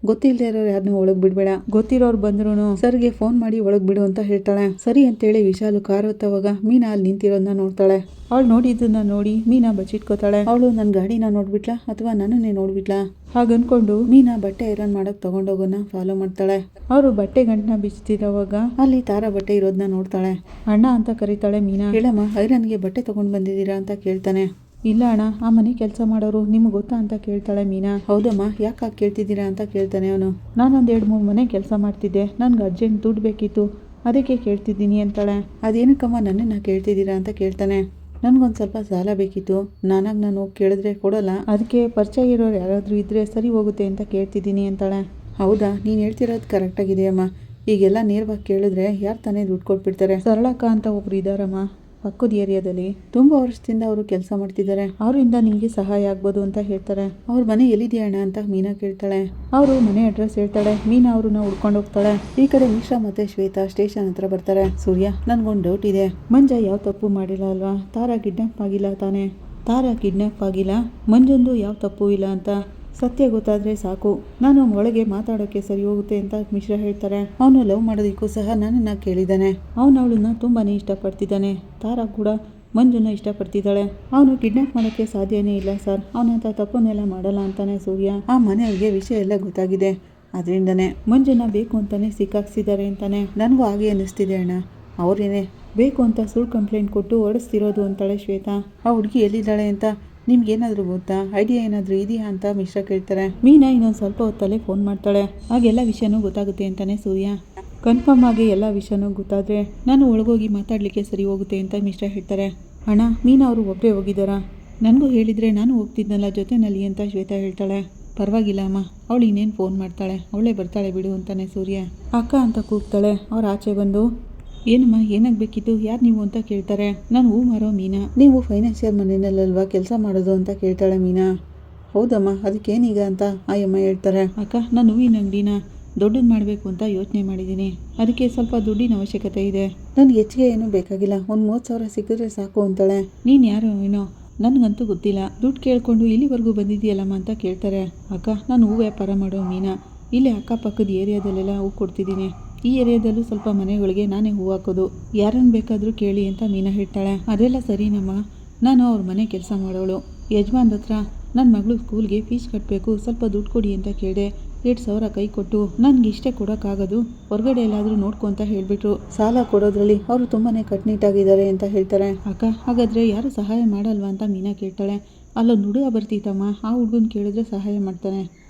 ಗೊತ್ತಿಲ್ಲದೆ ಇರೋರು ಯಾರನ್ನೂ ಒಳಗ್ ಬಿಡ್ಬೇಡ, ಗೊತ್ತಿರೋರು ಬಂದ್ರು ಸರ್ಗೆ ಫೋನ್ ಮಾಡಿ ಒಳಗ್ ಬಿಡು ಅಂತ ಹೇಳ್ತಾಳೆ. ಸರಿ ಅಂತೇಳಿ ವಿಶಾಲು ಕಾರ್ ಹೊತ್ತವಾಗ ಮೀನಾ ಅಲ್ಲಿ ನಿಂತಿರೋದನ್ನ ನೋಡ್ತಾಳೆ. ಅವಳು ನೋಡಿದ್ದನ್ನ ನೋಡಿ ಮೀನಾ ಬಚ್ಚಿಟ್ಕೋತಾಳೆ. ಅವಳು ನನ್ನ ಗಾಡಿನ ನೋಡ್ಬಿಟ್ಲಾ ಅಥವಾ ನನ್ನನ್ನೇ ನೋಡ್ಬಿಟ್ಲಾ ಹಾಗನ್ಕೊಂಡು ಮೀನಾ ಬಟ್ಟೆ ಐರನ್ ಮಾಡಕ್ ತಗೊಂಡೋಗೋನ್ನ ಫಾಲೋ ಮಾಡ್ತಾಳೆ. ಅವರು ಬಟ್ಟೆ ಗಂಟನ್ನ ಬಿಚ್ತಿರೋವಾಗ ಅಲ್ಲಿ ತಾರಾ ಬಟ್ಟೆ ಇರೋದನ್ನ ನೋಡ್ತಾಳೆ. ಅಣ್ಣ ಅಂತ ಕರೀತಾಳೆ ಮೀನಾ. ಹೇಳಮ್ಮ, ಐರನ್ಗೆ ಬಟ್ಟೆ ತಗೊಂಡ್ ಬಂದಿದ್ದೀರಾ ಅಂತ ಕೇಳ್ತಾನೆ. ಇಲ್ಲ ಅಣ್ಣ, ಆ ಮನೆ ಕೆಲಸ ಮಾಡೋರು ನಿಮ್ಗೆ ಗೊತ್ತಾ ಅಂತ ಕೇಳ್ತಾಳೆ ಮೀನಾ. ಹೌದಮ್ಮ, ಯಾಕೆ ಕೇಳ್ತಿದ್ದೀರಾ ಅಂತ ಕೇಳ್ತಾನೆ ಅವನು. ನಾನೊಂದು 2-3 ಮನೆ ಕೆಲಸ ಮಾಡ್ತಿದ್ದೆ, ನನ್ಗೆ ಅರ್ಜೆಂಟ್ ದುಡ್ಡು ಬೇಕಿತ್ತು, ಅದಕ್ಕೆ ಕೇಳ್ತಿದ್ದೀನಿ ಅಂತಾಳೆ. ಅದೇನಕ್ಕಮ್ಮ ನನ್ನನ್ನು ಕೇಳ್ತಿದ್ದೀರಾ ಅಂತ ಕೇಳ್ತಾನೆ. ನನಗೊಂದು ಸ್ವಲ್ಪ ಸಾಲ ಬೇಕಿತ್ತು, ನಾನು ಹೋಗಿ ಕೇಳಿದ್ರೆ ಕೊಡೋಲ್ಲ, ಅದಕ್ಕೆ ಪರಿಚಯ ಇರೋರು ಯಾರಾದರೂ ಇದ್ದರೆ ಸರಿ ಹೋಗುತ್ತೆ ಅಂತ ಕೇಳ್ತಿದ್ದೀನಿ ಅಂತಾಳೆ. ಹೌದಾ, ನೀನು ಹೇಳ್ತಿರೋದು ಕರೆಕ್ಟಾಗಿದೆಯಮ್ಮ. ಈಗೆಲ್ಲ ನೇರವಾಗಿ ಕೇಳಿದ್ರೆ ಯಾರು ತಾನೇ ದುಡ್ಡು ಕೊಟ್ಬಿಡ್ತಾರೆ. ಸರಳಕ್ಕ ಅಂತ ಒಬ್ರು ಇದ್ದಾರಮ್ಮ ಪಕ್ಕದ ಏರಿಯಾದಲ್ಲಿ, ತುಂಬಾ ವರ್ಷದಿಂದ ಅವರು ಕೆಲಸ ಮಾಡ್ತಿದ್ದಾರೆ, ಅವರಿಂದ ನಿಮಗೆ ಸಹಾಯ ಆಗ್ಬೋದು ಅಂತ ಹೇಳ್ತಾರೆ. ಅವ್ರ ಮನೆ ಎಲ್ಲಿದೆಯಾ ಅಣ್ಣ ಅಂತ ಮೀನಾ ಕೇಳ್ತಾಳೆ. ಅವರು ಮನೆ ಅಡ್ರೆಸ್ ಹೇಳ್ತಾಳೆ. ಮೀನಾ ಅವ್ರನ್ನ ಹುಡ್ಕೊಂಡು ಹೋಗ್ತಾಳೆ. ಈ ಕಡೆ ಮಿಶ್ರಾ ಮತ್ತೆ ಶ್ವೇತಾ ಸ್ಟೇಷನ್ ಹತ್ರ ಬರ್ತಾರೆ. ಸೂರ್ಯ, ನನ್ಗೊಂದು ಡೌಟ್ ಇದೆ, ಮಂಜ ಯಾವ ತಪ್ಪು ಮಾಡಿಲ್ಲ ಅಲ್ವಾ? ತಾರಾ ಕಿಡ್ನಾಪ್ ಆಗಿಲ್ಲ ತಾನೆ? ತಾರಾ ಕಿಡ್ನಾಪ್ ಆಗಿಲ್ಲ, ಮಂಜಂದು ಯಾವ ತಪ್ಪು ಇಲ್ಲ ಅಂತ ಸತ್ಯ ಗೊತ್ತಾದ್ರೆ ಸಾಕು, ನಾನು ಒಳಗೆ ಮಾತಾಡೋಕೆ ಸರಿ ಹೋಗುತ್ತೆ ಅಂತ ಮಿಶ್ರಾ ಹೇಳ್ತಾರೆ. ಅವನು ಲವ್ ಮಾಡೋದಕ್ಕೂ ಸಹ ನನ್ನನ್ನ ಕೇಳಿದ್ದಾನೆ. ಅವನು ಅವಳನ್ನ ತುಂಬಾನೇ ಇಷ್ಟಪಡ್ತಿದ್ದಾನೆ. ತಾರಾ ಕೂಡ ಮಂಜುನ ಇಷ್ಟಪಡ್ತಿದ್ದಾಳೆ. ಅವನು ಕಿಡ್ನಾಪ್ ಮಾಡೋಕ್ಕೆ ಸಾಧ್ಯನೇ ಇಲ್ಲ ಸರ್, ಅವನಂತ ತಪ್ಪನ್ನೆಲ್ಲ ಮಾಡಲ್ಲ ಅಂತಾನೆ ಸೂರ್ಯ. ಆ ಮನೆಯವ್ರಿಗೆ ವಿಷಯ ಎಲ್ಲ ಗೊತ್ತಾಗಿದೆ, ಅದರಿಂದನೇ ಮಂಜುನ ಬೇಕು ಅಂತಾನೆ ಸಿಕ್ಕಾಕ್ಸಿದ್ದಾರೆ ಅಂತಾನೆ ನನಗೂ ಹಾಗೆ ಅನ್ನಿಸ್ತಿದೆ ಅಣ್ಣ. ಅವರೇನೆ ಬೇಕು ಅಂತ ಸುಳ್ಳು ಕಂಪ್ಲೇಂಟ್ ಕೊಟ್ಟು ಹೊಡೆಸ್ತಿರೋದು ಅಂತಾಳೆ ಶ್ವೇತಾ. ಆ ಹುಡುಗಿ ಎಲ್ಲಿದ್ದಾಳೆ ಅಂತ ನಿಮ್ಗೇನಾದರೂ ಗೊತ್ತಾ, ಐಡಿಯಾ ಏನಾದರೂ ಇದೆಯಾ ಅಂತ ಮಿಶ್ರಾ ಕೇಳ್ತಾರೆ. ಮೀನಾ ಇನ್ನೊಂದು ಸ್ವಲ್ಪ ಹೊತ್ತಲ್ಲೇ ಫೋನ್ ಮಾಡ್ತಾಳೆ. ಆಗೆಲ್ಲ ವಿಷಯನೂ ಗೊತ್ತಾಗುತ್ತೆ ಅಂತಾನೆ ಸೂರ್ಯ. ಕನ್ಫರ್ಮ್ ಆಗಿ ಎಲ್ಲ ವಿಷಯನೂ ಗೊತ್ತಾದರೆ ನಾನು ಒಳಗೋಗಿ ಮಾತಾಡಲಿಕ್ಕೆ ಸರಿ ಹೋಗುತ್ತೆ ಅಂತ ಮಿಶ್ರಾ ಹೇಳ್ತಾರೆ. ಅಣ್ಣ, ಮೀನಾ ಅವರು ಒಬ್ಬರೇ ಹೋಗಿದ್ದಾರಾ? ನನಗೂ ಹೇಳಿದರೆ ನಾನು ಹೋಗ್ತಿದ್ನಲ್ಲ ಜೊತೆನಲ್ಲಿ ಅಂತ ಶ್ವೇತಾ ಹೇಳ್ತಾಳೆ. ಪರವಾಗಿಲ್ಲ ಅಮ್ಮ, ಅವಳು ಇನ್ನೇನು ಫೋನ್ ಮಾಡ್ತಾಳೆ, ಅವಳೇ ಬರ್ತಾಳೆ ಬಿಡು ಅಂತಾನೆ ಸೂರ್ಯ. ಅಕ್ಕ ಅಂತ ಕೂಗ್ತಾಳೆ. ಅವ್ರು ಆಚೆ ಬಂದು ಏನಮ್ಮ, ಏನಾಗಬೇಕಿತ್ತು, ಯಾರು ನೀವು ಅಂತ ಕೇಳ್ತಾರೆ. ನಾನು ಹೂ ಮಾರೋ ಮೀನಾ, ನೀವು ಫೈನಾನ್ಷಿಯರ್ ಮನೆಯಲ್ಲಲ್ವಾ ಕೆಲಸ ಮಾಡೋದು ಅಂತ ಕೇಳ್ತಾಳೆ ಮೀನಾ. ಹೌದಮ್ಮ, ಅದಕ್ಕೇನೀಗ ಅಂತ ಆಯಮ್ಮ ಹೇಳ್ತಾರೆ. ಅಕ್ಕ, ನಾನು ಹೂವಿನ ಅಂಗಡಿನ ದೊಡ್ಡದು ಮಾಡಬೇಕು ಅಂತ ಯೋಚನೆ ಮಾಡಿದ್ದೀನಿ, ಅದಕ್ಕೆ ಸ್ವಲ್ಪ ದುಡ್ಡಿನ ಅವಶ್ಯಕತೆ ಇದೆ. ನನಗೆ ಹೆಚ್ಚಿಗೆ ಏನೂ ಬೇಕಾಗಿಲ್ಲ, ಒಂದು 30,000 ಸಿಕ್ಕಿದ್ರೆ ಸಾಕು ಅಂತಾಳೆ. ನೀನು ಯಾರು ಏನೋ ನನಗಂತೂ ಗೊತ್ತಿಲ್ಲ, ದುಡ್ಡು ಕೇಳಿಕೊಂಡು ಇಲ್ಲಿವರೆಗೂ ಬಂದಿದ್ದೀಯಲ್ಲಮ್ಮ ಅಂತ ಕೇಳ್ತಾರೆ. ಅಕ್ಕ, ನಾನು ಹೂ ವ್ಯಾಪಾರ ಮಾಡೋ ಮೀನಾ, ಇಲ್ಲೇ ಅಕ್ಕಪಕ್ಕದ ಏರಿಯಾದಲ್ಲೆಲ್ಲ ಹೂ ಕೊಡ್ತಿದ್ದೀನಿ. ಈ ಏರಿಯಾದಲ್ಲೂ ಸ್ವಲ್ಪ ಮನೆಗಳಿಗೆ ನಾನೇ ಹೂ ಹಾಕೋದು, ಯಾರನ್ನು ಬೇಕಾದರೂ ಕೇಳಿ ಅಂತ ಮೀನಾ ಹೇಳ್ತಾಳೆ. ಅದೆಲ್ಲ ಸರಿನಮ್ಮ, ನಾನು ಅವ್ರ ಮನೆ ಕೆಲಸ ಮಾಡೋಳು, ಯಜಮಾನ್ರ ಹತ್ರ ನನ್ನ ಮಗಳು ಸ್ಕೂಲ್ಗೆ ಫೀಸ್ ಕಟ್ಟಬೇಕು, ಸ್ವಲ್ಪ ದುಡ್ಡು ಕೊಡಿ ಅಂತ ಕೇಳಿದೆ. 2,000 ಕೈ ಕೊಟ್ಟು ನನಗೆ ಇಷ್ಟೇ ಕೊಡೋಕ್ಕಾಗೋದು, ಹೊರಗಡೆ ಎಲ್ಲಾದರೂ ನೋಡ್ಕೊ ಅಂತ ಹೇಳಿಬಿಟ್ರು. ಸಾಲ ಕೊಡೋದ್ರಲ್ಲಿ ಅವರು ತುಂಬಾ ಕಟ್ನಿಟ್ಟಾಗಿದ್ದಾರೆ ಅಂತ ಹೇಳ್ತಾರೆ. ಅಕ್ಕ, ಹಾಗಾದರೆ ಯಾರು ಸಹಾಯ ಮಾಡಲ್ವಾ ಅಂತ ಮೀನಾ ಕೇಳ್ತಾಳೆ. ಅಲ್ಲೊಂದು ಹುಡುಗ ಬರ್ತಿತ್ತಮ್ಮ, ಆ ಹುಡುಗನ ಕೇಳಿದ್ರೆ ಸಹಾಯ ಮಾಡ್ತಾನೆ.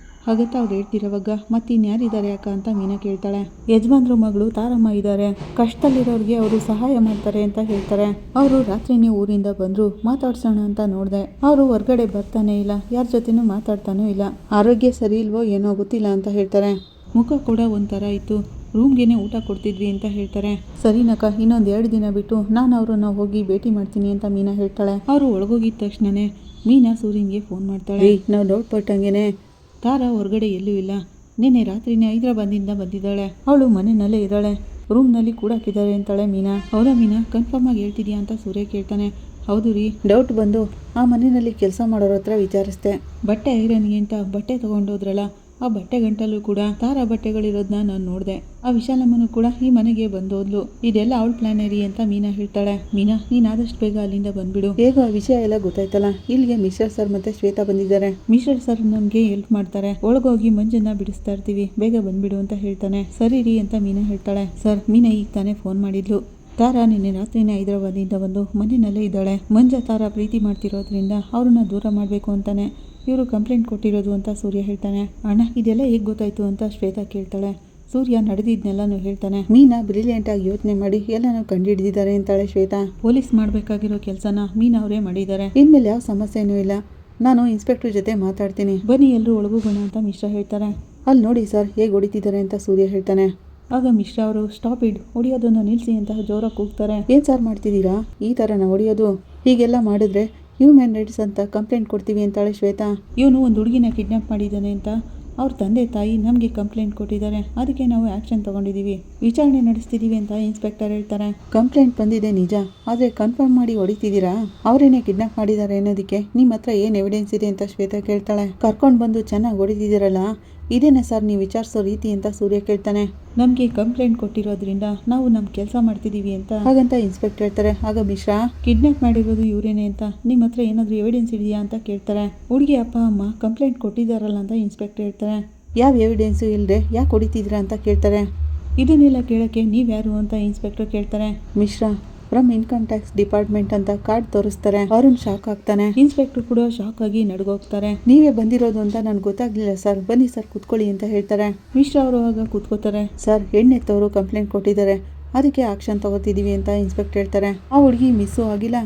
ಹಾಗಂತ ಅವ್ರು ಹೇಳ್ತಿರೋವಾಗ ಮತ್ತಿನ್ಯಾರಿದ್ದಾರೆ ಅಕ್ಕ ಅಂತ ಮೀನಾ ಕೇಳ್ತಾಳೆ. ಯಜಮಾನ್ರ ಮಗಳು ತಾರಮ್ಮ ಇದ್ದಾರೆ, ಕಷ್ಟದಲ್ಲಿರೋರಿಗೆ ಅವರು ಸಹಾಯ ಮಾಡ್ತಾರೆ ಅಂತ ಹೇಳ್ತಾರೆ. ಅವರು ರಾತ್ರಿನೇ ಊರಿಂದ ಬಂದ್ರು, ಮಾತಾಡ್ಸೋಣ ಅಂತ ನೋಡಿದೆ, ಅವರು ಹೊರಗಡೆ ಬರ್ತಾನೆ ಇಲ್ಲ, ಯಾರ ಜೊತೆನೂ ಮಾತಾಡ್ತಾನೂ ಇಲ್ಲ, ಆರೋಗ್ಯ ಸರಿ ಇಲ್ವೋ ಏನೋ ಗೊತ್ತಿಲ್ಲ ಅಂತ ಹೇಳ್ತಾರೆ. ಮುಖ ಕೂಡ ಒಂಥರ ಇತ್ತು, ರೂಮ್ಗೇನೆ ಊಟ ಕೊಡ್ತಿದ್ವಿ ಅಂತ ಹೇಳ್ತಾರೆ. ಸರಿನಕ್ಕ, ಇನ್ನೊಂದು 2 ದಿನ ಬಿಟ್ಟು ನಾನು ಅವ್ರನ್ನ ಹೋಗಿ ಭೇಟಿ ಮಾಡ್ತೀನಿ ಅಂತ ಮೀನಾ ಹೇಳ್ತಾಳೆ. ಅವರು ಒಳಗೋಗಿದ ತಕ್ಷಣನೇ ಮೀನಾ ಸೂರ್ಯನ್ಗೆ ಫೋನ್ ಮಾಡ್ತಾಳೆ. ನಾವು ಡೌಟ್ ಪಟ್ಟಂಗೆನೆ ತಾರಾ ಹೊರಗಡೆ ಎಲ್ಲೂ ಇಲ್ಲ, ನಿನ್ನೆ ರಾತ್ರಿನೇ ಹೈದರಾಬಾದಿಂದ ಬಂದಿದ್ದಾಳೆ, ಅವಳು ಮನೆಯಲ್ಲೇ ಇದ್ದಾಳೆ, ರೂಮ್ನಲ್ಲಿ ಕೂಡ ಹಾಕಿದ್ದಾರೆ ಅಂತಾಳೆ ಮೀನಾ. ಹೌದಾ ಮೀನಾ, ಕನ್ಫರ್ಮ್ ಆಗಿ ಹೇಳ್ತಿದ್ಯಾ ಅಂತ ಸೂರ್ಯ ಕೇಳ್ತಾನೆ. ಹೌದು ರೀ, ಡೌಟ್ ಬಂದು ಆ ಮನೆಯಲ್ಲಿ ಕೆಲಸ ಮಾಡೋರ ಹತ್ರ ವಿಚಾರಿಸ್ದೆ, ಬಟ್ಟೆ ಐರನ್ಗೆ ಅಂತ ಬಟ್ಟೆ ತೊಗೊಂಡೋದ್ರಲ್ಲ, ಆ ಬಟ್ಟೆ ಗಂಟಲ್ಲೂ ಕೂಡ ತಾರಾ ಬಟ್ಟೆಗಳಿರೋದನ್ನ ನಾನು ನೋಡಿದೆ. ಆ ವಿಶಾಲಮ್ಮನು ಕೂಡ ಈ ಮನೆಗೆ ಬಂದೋದ್ಲು, ಇದೆಲ್ಲ ಅವಳ ಪ್ಲಾನರಿ ಅಂತ ಮೀನಾ ಹೇಳ್ತಾಳೆ. ಮೀನಾ, ನೀನ್ ಆದಷ್ಟು ಬೇಗ ಅಲ್ಲಿಂದ ಬಂದ್ಬಿಡು. ಹೇಗೋ ಆ ವಿಷಯ ಎಲ್ಲ ಗೊತ್ತಾಯ್ತಲ್ಲ, ಇಲ್ಲಿಗೆ ಮಿಶ್ರಾ ಸರ್ ಮತ್ತೆ ಶ್ವೇತಾ ಬಂದಿದ್ದಾರೆ. ಮಿಶ್ರಾ ಸರ್ ನಮ್ಗೆ ಹೆಲ್ಪ್ ಮಾಡ್ತಾರೆ, ಒಳಗೋಗಿ ಮಂಜನ್ನ ಬಿಡಿಸ್ತಾ ಇರ್ತೀವಿ, ಬೇಗ ಬಂದ್ಬಿಡು ಅಂತ ಹೇಳ್ತಾನೆ. ಸರಿ ರೀ ಅಂತ ಮೀನಾ ಹೇಳ್ತಾಳೆ. ಸರ್, ಮೀನಾ ಈಗ ತಾನೇ ಫೋನ್ ಮಾಡಿದ್ಲು, ತಾರಾ ನಿನ್ನೆ ರಾತ್ರಿನೇ ಹೈದರಾಬಾದಿಂದ ಬಂದು ಮನೆಯಲ್ಲೇ ಇದ್ದಾಳೆ, ಮಂಜ ತಾರಾ ಪ್ರೀತಿ ಮಾಡ್ತಿರೋದ್ರಿಂದ ಅವ್ರನ್ನ ದೂರ ಮಾಡಬೇಕು ಅಂತಾನೆ ಇವರು ಕಂಪ್ಲೇಂಟ್ ಕೊಟ್ಟಿರೋದು ಅಂತ ಸೂರ್ಯ ಹೇಳ್ತಾನೆ. ಅಣ್ಣ, ಇದೆಲ್ಲ ಹೇಗೆ ಗೊತ್ತಾಯ್ತು ಅಂತ ಶ್ವೇತಾ ಕೇಳ್ತಾಳೆ. ಸೂರ್ಯ ನಡೆದಿದ್ನೆಲ್ಲನೂ ಹೇಳ್ತಾನೆ. ಮೀನಾ ಬ್ರಿಲಿಯಂಟ್ ಆಗಿ ಯೋಚನೆ ಮಾಡಿ ಎಲ್ಲನೂ ಕಂಡುಹಿಡಿದಿದ್ದಾರೆ ಅಂತಾಳೆ ಶ್ವೇತಾ. ಪೊಲೀಸ್ ಮಾಡಬೇಕಾಗಿರೋ ಕೆಲಸನ ಮೀನಾ ಅವರೇ ಮಾಡಿದ್ದಾರೆ. ಇನ್ಮೇಲೆ ಯಾವ ಸಮಸ್ಯೆನೂ ಇಲ್ಲ. ನಾನು ಇನ್ಸ್ಪೆಕ್ಟರ್ ಜೊತೆ ಮಾತಾಡ್ತೀನಿ, ಬನ್ನಿ ಎಲ್ಲರೂ ಒಳಗೋಗೋಣ ಅಂತ ಮಿಶ್ರಾ ಹೇಳ್ತಾರೆ. ಅಲ್ಲಿ ನೋಡಿ ಸರ್ ಹೇಗೆ ಹೊಡಿತಿದ್ದಾರೆ ಅಂತ ಸೂರ್ಯ ಹೇಳ್ತಾನೆ. ಆಗ ಮಿಶ್ರಾ ಅವರು ಸ್ಟಾಪ್ ಇಡ್, ಹೊಡಿಯೋದನ್ನು ನಿಲ್ಲಿಸಿ ಅಂತ ಜೋರಾಗಿ ಕೂಗ್ತಾರೆ. ಏನು ಸರ್ ಮಾಡ್ತಿದ್ದೀರಾ, ಈ ಥರನ ಹೊಡಿಯೋದು? ಹೀಗೆಲ್ಲ ಮಾಡಿದ್ರೆ ಹ್ಯೂಮನ್ ರೈಟ್ಸ್ ಅಂತ ಕಂಪ್ಲೇಂಟ್ ಕೊಡ್ತೀವಿ ಅಂತಾಳೆ ಶ್ವೇತಾ. ಇವನು ಒಂದು ಹುಡುಗಿನ ಕಿಡ್ನಾಪ್ ಮಾಡಿದ್ದಾನೆ ಅಂತ ಅವ್ರ ತಂದೆ ತಾಯಿ ನಮಗೆ ಕಂಪ್ಲೇಂಟ್ ಕೊಟ್ಟಿದ್ದಾರೆ, ಅದಕ್ಕೆ ನಾವು ಆ್ಯಕ್ಷನ್ ತೊಗೊಂಡಿದ್ದೀವಿ, ವಿಚಾರಣೆ ನಡೆಸ್ತಿದ್ದೀವಿ ಅಂತ ಇನ್ಸ್ಪೆಕ್ಟರ್ ಹೇಳ್ತಾರೆ. ಕಂಪ್ಲೇಂಟ್ ಬಂದಿದೆ ನಿಜ, ಆದರೆ ಕನ್ಫರ್ಮ್ ಮಾಡಿ ಹೊಡಿತಿದ್ದೀರಾ? ಅವರೇನೇ ಕಿಡ್ನಾಪ್ ಮಾಡಿದ್ದಾರೆ ಅನ್ನೋದಕ್ಕೆ ನಿಮ್ಮ ಹತ್ರ ಏನು ಎವಿಡೆನ್ಸ್ ಇದೆ ಅಂತ ಶ್ವೇತಾ ಕೇಳ್ತಾಳೆ. ಕರ್ಕೊಂಡು ಬಂದು ಚೆನ್ನಾಗಿ ಹೊಡಿತಿದ್ದೀರಲ್ಲ, ಇದೇನೇ ಸರ್ ನೀವು ವಿಚಾರಿಸೋ ರೀತಿ ಅಂತ ಸೂರ್ಯ ಕೇಳ್ತಾನೆ. ನಮಗೆ ಕಂಪ್ಲೇಂಟ್ ಕೊಟ್ಟಿರೋದ್ರಿಂದ ನಾವು ನಮ್ಮ ಕೆಲಸ ಮಾಡ್ತಿದ್ದೀವಿ ಅಂತ ಹಾಗಂತ ಇನ್ಸ್ಪೆಕ್ಟರ್ ಹೇಳ್ತಾರೆ. ಆಗ ಮಿಶ್ರಾ ಕಿಡ್ನಾಪ್ ಮಾಡಿರೋದು ಇವರೇನೆ ಅಂತ ನಿಮ್ಮ ಹತ್ರ ಏನಾದರೂ ಎವಿಡೆನ್ಸ್ ಇದೆಯಾ ಅಂತ ಕೇಳ್ತಾರೆ. ಹುಡುಗಿ ಅಪ್ಪ ಅಮ್ಮ ಕಂಪ್ಲೇಂಟ್ ಕೊಟ್ಟಿದ್ದಾರಲ್ಲ ಅಂತ ಇನ್ಸ್ಪೆಕ್ಟರ್ ಹೇಳ್ತಾರೆ. ಯಾವ ಎವಿಡೆನ್ಸು ಇಲ್ಲದೆ ಯಾಕೆ ಹೊಡಿತಿದ್ದೀರಾ ಅಂತ ಕೇಳ್ತಾರೆ. ಇದನ್ನೆಲ್ಲ ಕೇಳೋಕ್ಕೆ ನೀವ್ಯಾರು ಅಂತ ಇನ್ಸ್ಪೆಕ್ಟರ್ ಕೇಳ್ತಾರೆ. Mishra from income tax department ಅಂತ ಕಾರ್ಡ್ ತೋರಿಸ್ತಾರೆ. ಅರುಣ್ ಶಾಕ್ ಆಗ್ತಾನೆ. ಇನ್ಸ್ಪೆಕ್ಟರ್ ಕೂಡ ಶಾಕ್ ಆಗಿ ನಡ್ಗೋಗ್ತಾರೆ. ನೀವೇ ಬಂದಿರೋದು ಅಂತ ನನ್ಗೆ ಗೊತ್ತಾಗ್ಲಿಲ್ಲ ಸರ್, ಬನ್ನಿ ಸರ್ ಕುತ್ಕೊಳ್ಳಿ ಅಂತ ಹೇಳ್ತಾರೆ. ಮಿಶ್ರಾ ಅವರು ಆಗ ಕೂತ್ಕೋತಾರೆ. ಸರ್ ಹೆಣ್ಣೆತ್ತವರು ಕಂಪ್ಲೇಂಟ್ ಕೊಟ್ಟಿದ್ದಾರೆ, ಅದಕ್ಕೆ ಆಕ್ಷನ್ ತಗೋತಿದೀವಿ ಅಂತ ಇನ್ಸ್ಪೆಕ್ಟರ್ ಹೇಳ್ತಾರೆ. ಆ ಹುಡುಗಿ ಮಿಸ್ಸು ಆಗಿಲ್ಲ,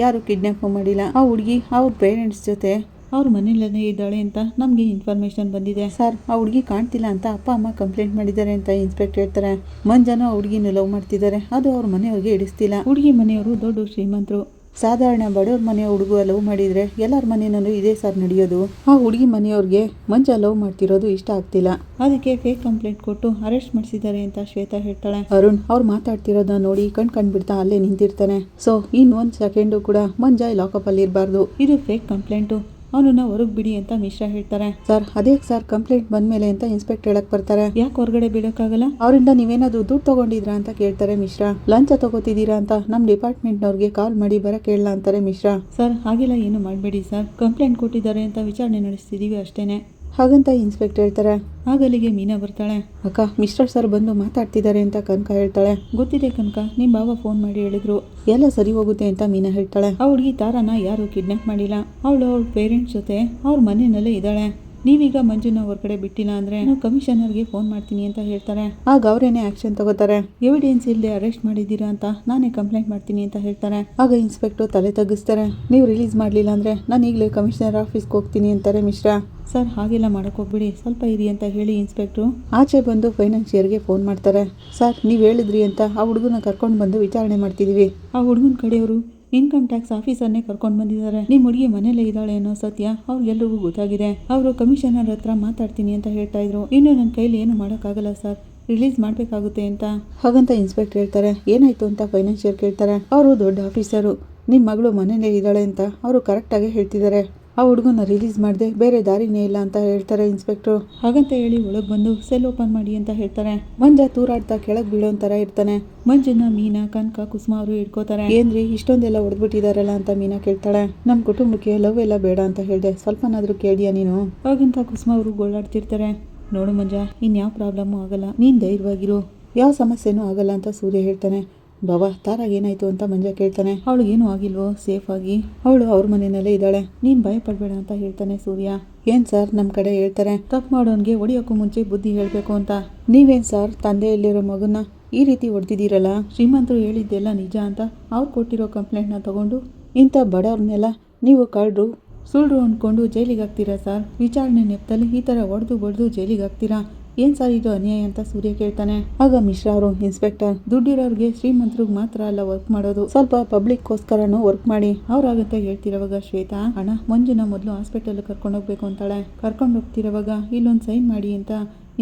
ಯಾರು ಕಿಡ್ನಾಪ್ ಮಾಡಿಲ್ಲ. ಆ ಹುಡುಗಿ ಅವ್ರ ಪೇರೆಂಟ್ಸ್ ಜೊತೆ ಅವ್ರ ಮನೇಲೇ ಇದ್ದಾಳೆ ಅಂತ ನಮಗೆ ಇನ್ಫಾರ್ಮೇಶನ್ ಬಂದಿದೆ ಸರ್. ಆ ಹುಡುಗಿ ಕಾಣ್ತಿಲ್ಲ ಅಂತ ಅಪ್ಪ ಅಮ್ಮ ಕಂಪ್ಲೇಂಟ್ ಮಾಡಿದ್ದಾರೆ ಅಂತ ಇನ್ಸ್ಪೆಕ್ಟರ್ ಹೇಳ್ತಾರೆ. ಮಂಜಾನು ಹುಡುಗಿನ ಲವ್ ಮಾಡ್ತಿದ್ದಾರೆ, ಅದು ಅವ್ರ ಮನೆಯವ್ರಿಗೆ ಹಿಡಿಸ್ತಿಲ್ಲ. ಹುಡುಗಿ ಮನೆಯವರು ದೊಡ್ಡ ಶ್ರೀಮಂತರು, ಸಾಧಾರಣ ಬಡವ್ರ ಮನೆಯ ಹುಡುಗ ಲವ್ ಮಾಡಿದ್ರೆ ಎಲ್ಲರ ಮನೆಯಲ್ಲೂ ಇದೇ ಸರ್ ನಡೆಯೋದು. ಆ ಹುಡುಗಿ ಮನೆಯವ್ರಿಗೆ ಮಂಜ ಲವ್ ಮಾಡ್ತಿರೋದು ಇಷ್ಟ ಆಗ್ತಿಲ್ಲ, ಅದಕ್ಕೆ ಫೇಕ್ ಕಂಪ್ಲೇಂಟ್ ಕೊಟ್ಟು ಅರೆಸ್ಟ್ ಮಾಡಿಸಿದ್ದಾರೆ ಅಂತ ಶ್ವೇತಾ ಹೇಳ್ತಾಳೆ. ಅರುಣ್ ಅವ್ರು ಮಾತಾಡ್ತಿರೋದನ್ನ ನೋಡಿ ಕಂಡ್ಬಿಡ್ತಾ ಅಲ್ಲೇ ನಿಂತಿರ್ತಾನೆ. ಸೊ ಇನ್ನೊಂದು ಸೆಕೆಂಡು ಕೂಡ ಮಂಜ ಲಾಕಪ್ ಅಲ್ಲಿ ಇರಬಾರ್ದು, ಇದು ಫೇಕ್ ಕಂಪ್ಲೇಂಟು, ಅವನನ್ನ ಹೊರಗೆ ಬಿಡಿ ಅಂತ ಮಿಶ್ರಾ ಹೇಳ್ತಾರೆ. ಸರ್ ಅದೇ ಸರ್ ಕಂಪ್ಲೇಂಟ್ ಬಂದ್ಮೇಲೆ ಅಂತ ಇನ್ಸ್ಪೆಕ್ಟರ್ ಹೇಳಕ್ ಬರ್ತಾರೆ. ಯಾಕೆ ಹೊರಗಡೆ ಬಿಡೋಕ್ಕಾಗಲ್ಲ? ಅವರಿಂದ ನೀವೇನಾದ್ರು ದುಡ್ಡು ತಗೊಂಡಿದ್ರಾ ಅಂತ ಕೇಳ್ತಾರೆ ಮಿಶ್ರಾ. ಲಂಚ ತಗೋತಿದ್ದೀರಾ ಅಂತ ನಮ್ಮ ಡಿಪಾರ್ಟ್ಮೆಂಟ್ನವ್ರಿಗೆ ಕಾಲ್ ಮಾಡಿ ಬರಕ್ಕೆ ಹೇಳ ಅಂತಾರೆ ಮಿಶ್ರಾ. ಸರ್ ಹಾಗೆಲ್ಲ ಏನು ಮಾಡಬೇಡಿ ಸರ್, ಕಂಪ್ಲೇಂಟ್ ಕೊಟ್ಟಿದ್ದಾರೆ ಅಂತ ವಿಚಾರಣೆ ನಡೆಸ್ತಿದ್ದೀವಿ ಅಷ್ಟೇನೆ ಹಾಗಂತ ಇನ್ಸ್ಪೆಕ್ಟರ್ ಹೇಳ್ತಾರೆ. ಆಗಲಿಗೆ ಮೀನಾ ಬರ್ತಾಳೆ. ಅಕ್ಕ ಮಿಸ್ಟರ್ ಸರ್ ಬಂದು ಮಾತಾಡ್ತಿದ್ದಾರೆ ಅಂತ ಕನಕ ಹೇಳ್ತಾಳೆ. ಗೊತ್ತಿದೆ ಕನಕ, ನಿಮ್ಮ ಬಾವ ಫೋನ್ ಮಾಡಿ ಹೇಳಿದ್ರು ಎಲ್ಲ ಸರಿ ಹೋಗುತ್ತೆ ಅಂತ ಮೀನಾ ಹೇಳ್ತಾಳೆ. ಆ ಹುಡುಗಿ ತಾರಾನ ಯಾರು ಕಿಡ್ನಾಪ್ ಮಾಡಿಲ್ಲ, ಅವಳು ಅವಳ ಪೇರೆಂಟ್ಸ್ ಜೊತೆ ಅವ್ರ ಮನೆಯಲ್ಲೇ ಇದ್ದಾಳೆ. ನೀವೀಗ ಮಂಜುನ ಹೊರಗಡೆ ಬಿಟ್ಟಿಲ್ಲ ಅಂದ್ರೆ ನಾನು ಕಮಿಷನರ್ಗೆ ಫೋನ್ ಮಾಡ್ತೀನಿ ಅಂತ ಹೇಳ್ತಾರೆ. ಆಗ ಅವರೇನೆ ಆಕ್ಷನ್ ತಗೋತಾರೆ. ಎವಿಡೆನ್ಸ್ ಇಲ್ಲದೆ ಅರೆಸ್ಟ್ ಮಾಡಿದ್ದೀರಾ ಅಂತ ನಾನೇ ಕಂಪ್ಲೇಂಟ್ ಮಾಡ್ತೀನಿ ಅಂತ ಹೇಳ್ತಾರೆ. ಆಗ ಇನ್ಸ್ಪೆಕ್ಟರ್ ತಲೆ ತಗ್ಗಿಸ್ತಾರೆ. ನೀವು ರಿಲೀಸ್ ಮಾಡಲಿಲ್ಲ ಅಂದ್ರೆ ನಾನು ಈಗಲೇ ಕಮಿಷನರ್ ಆಫೀಸ್ಗೆ ಹೋಗ್ತೀನಿ ಅಂತಾರೆ ಮಿಶ್ರಾ. ಸರ್ ಹಾಗೆಲ್ಲ ಮಾಡಕ್ ಹೋಗ್ಬಿಡಿ, ಸ್ವಲ್ಪ ಇರಿ ಅಂತ ಹೇಳಿ ಇನ್ಸ್ಪೆಕ್ಟ್ರು ಆಚೆ ಬಂದು ಫೈನಾನ್ಷಿಯರ್ಗೆ ಫೋನ್ ಮಾಡ್ತಾರೆ. ಸರ್ ನೀವು ಹೇಳಿದ್ರಿ ಅಂತ ಆ ಹುಡುಗನ ಕರ್ಕೊಂಡು ಬಂದು ವಿಚಾರಣೆ ಮಾಡ್ತಿದೀವಿ. ಆ ಹುಡುಗನ ಕಡೆಯವರು ಇನ್ಕಮ್ ಟ್ಯಾಕ್ಸ್ ಆಫೀಸರ್ನೇ ಕರ್ಕೊಂಡು ಬಂದಿದ್ದಾರೆ. ನಿಮ್ಮ ಹುಡುಗಿ ಮನೇಲೇ ಇದ್ದಾಳೆ ಅನ್ನೋ ಸತ್ಯ ಅವ್ರಿಗೆಲ್ರಿಗೂ ಗೊತ್ತಾಗಿದೆ. ಅವರು ಕಮಿಷನರ್ ಹತ್ರ ಮಾತಾಡ್ತೀನಿ ಅಂತ ಹೇಳ್ತಾ ಇದ್ರು. ಇನ್ನು ನನ್ನ ಕೈಲಿ ಏನು ಮಾಡೋಕ್ಕಾಗಲ್ಲ ಸರ್, ರಿಲೀಸ್ ಮಾಡಬೇಕಾಗುತ್ತೆ ಅಂತ ಹಾಗಂತ ಇನ್ಸ್ಪೆಕ್ಟರ್ ಹೇಳ್ತಾರೆ. ಏನಾಯ್ತು ಅಂತ ಫೈನಾನ್ಷಿಯರ್ ಕೇಳ್ತಾರೆ. ಅವರು ದೊಡ್ಡ ಆಫೀಸರು, ನಿಮ್ಮ ಮಗಳು ಮನೇಲೇ ಇದ್ದಾಳೆ ಅಂತ ಅವರು ಕರೆಕ್ಟಾಗಿ ಹೇಳ್ತಿದ್ದಾರೆ. ಆ ಹುಡುಗನ ರಿಲೀಸ್ ಮಾಡದೆ ಬೇರೆ ದಾರಿನೇ ಇಲ್ಲ ಅಂತ ಹೇಳ್ತಾರೆ ಇನ್ಸ್ಪೆಕ್ಟ್ರು. ಹಾಗಂತ ಹೇಳಿ ಒಳಗೆ ಬಂದು ಸೆಲ್ ಓಪನ್ ಮಾಡಿ ಅಂತ ಹೇಳ್ತಾರೆ. ಮಂಜ ತೂರಾಡ್ತಾ ಕೆಳಗೆ ಬೀಳೋ ತರ ಇರ್ತಾನೆ. ಮಂಜನ್ನ ಮೀನಾ, ಕನಕ, ಕುಸುಮ ಅವರು ಹಿಡ್ಕೋತಾರೆ. ಏನ್ರಿ ಇಷ್ಟೊಂದೆಲ್ಲ ಹೊಡೆದ್ಬಿಟ್ಟಿದಾರಲ್ಲ ಅಂತ ಮೀನಾ ಕೇಳ್ತಾಳೆ. ನಮ್ಮ ಕುಟುಂಬಕ್ಕೆ ಲವ್ ಎಲ್ಲ ಬೇಡ ಅಂತ ಹೇಳಿದೆ, ಸ್ವಲ್ಪನಾದ್ರೂ ಕೇಳಿಯಾ ನೀನು? ಹಾಗಂತ ಕುಸುಮ ಅವರು ಗೋಳಾಡ್ತಿರ್ತಾರೆ. ನೋಡು ಮಂಜ, ಇನ್ಯಾವ ಪ್ರಾಬ್ಲಮ್ಮು ಆಗಲ್ಲ, ನೀನು ಧೈರ್ಯವಾಗಿರು, ಯಾವ ಸಮಸ್ಯೆನೂ ಆಗಲ್ಲ ಅಂತ ಸೂರ್ಯ ಹೇಳ್ತಾನೆ. ಬಾಬಾ ತಾರಾಗ ಏನಾಯ್ತು ಅಂತ ಮಂಜ ಕೇಳ್ತಾನೆ. ಅವಳಿಗೇನು ಆಗಿಲ್ವೋ, ಸೇಫ್ ಆಗಿ ಅವಳು ಅವ್ರ ಮನೆಯಲ್ಲೇ ಇದ್ದಾಳೆ, ನೀನ್ ಭಯ ಪಡ್ಬೇಡ ಅಂತ ಹೇಳ್ತಾನೆ ಸೂರ್ಯ. ಏನ್ ಸರ್ ನಮ್ಮ ಕಡೆ ಹೇಳ್ತಾರೆ, ತಪ್ಪು ಮಾಡೋನ್ಗೆ ಹೊಡಿಯೋಕ್ಕೂ ಮುಂಚೆ ಬುದ್ಧಿ ಹೇಳ್ಬೇಕು ಅಂತ. ನೀವೇನ್ ಸರ್ ತಂದೆಯಲ್ಲಿರೋ ಮಗನ್ನ ಈ ರೀತಿ ಹೊಡೆದಿದ್ದೀರಲ್ಲ? ಶ್ರೀಮಂತರು ಹೇಳಿದ್ದೆಲ್ಲ ನಿಜ ಅಂತ ಅವ್ರು ಕೊಟ್ಟಿರೋ ಕಂಪ್ಲೇಂಟ್ನ ತಗೊಂಡು ಇಂಥ ಬಡವ್ರನ್ನೆಲ್ಲ ನೀವು ಕಳ್ರು ಸುಳ್ಳು ಅಂದ್ಕೊಂಡು ಜೈಲಿಗೆ ಹಾಕ್ತೀರಾ ಸರ್? ವಿಚಾರಣೆ ನೆಪದಲ್ಲಿ ಈ ಥರ ಹೊಡೆದು ಜೈಲಿಗೆ ಹಾಕ್ತೀರಾ? ಏನ್ ಸರ್ ಇದು ಅನ್ಯಾಯ ಅಂತ ಸೂರ್ಯ ಕೇಳ್ತಾನೆ. ಆಗ ಮಿಶ್ರಾ ಅವರು, ಇನ್ಸ್ಪೆಕ್ಟರ್ ದುಡ್ಡಿರೋರಿಗೆ ಶ್ರೀಮಂತರಿಗೆ ಮಾತ್ರ ಅಲ್ಲ ವರ್ಕ್ ಮಾಡೋದು, ಸ್ವಲ್ಪ ಪಬ್ಲಿಕ್ಗೋಸ್ಕರನೂ ವರ್ಕ್ ಮಾಡಿ ಅವ್ರಾಗಂತ ಹೇಳ್ತಿರೋವಾಗ ಶ್ವೇತಾ ಅಣ್ಣ ಮಂಜುನ ಮೊದಲು ಹಾಸ್ಪಿಟಲ್ ಕರ್ಕೊಂಡೋಗ್ಬೇಕು ಅಂತಾಳೆ. ಕರ್ಕೊಂಡೋಗ್ತಿರೋವಾಗ ಇಲ್ಲೊಂದು ಸೈನ್ ಮಾಡಿ ಅಂತ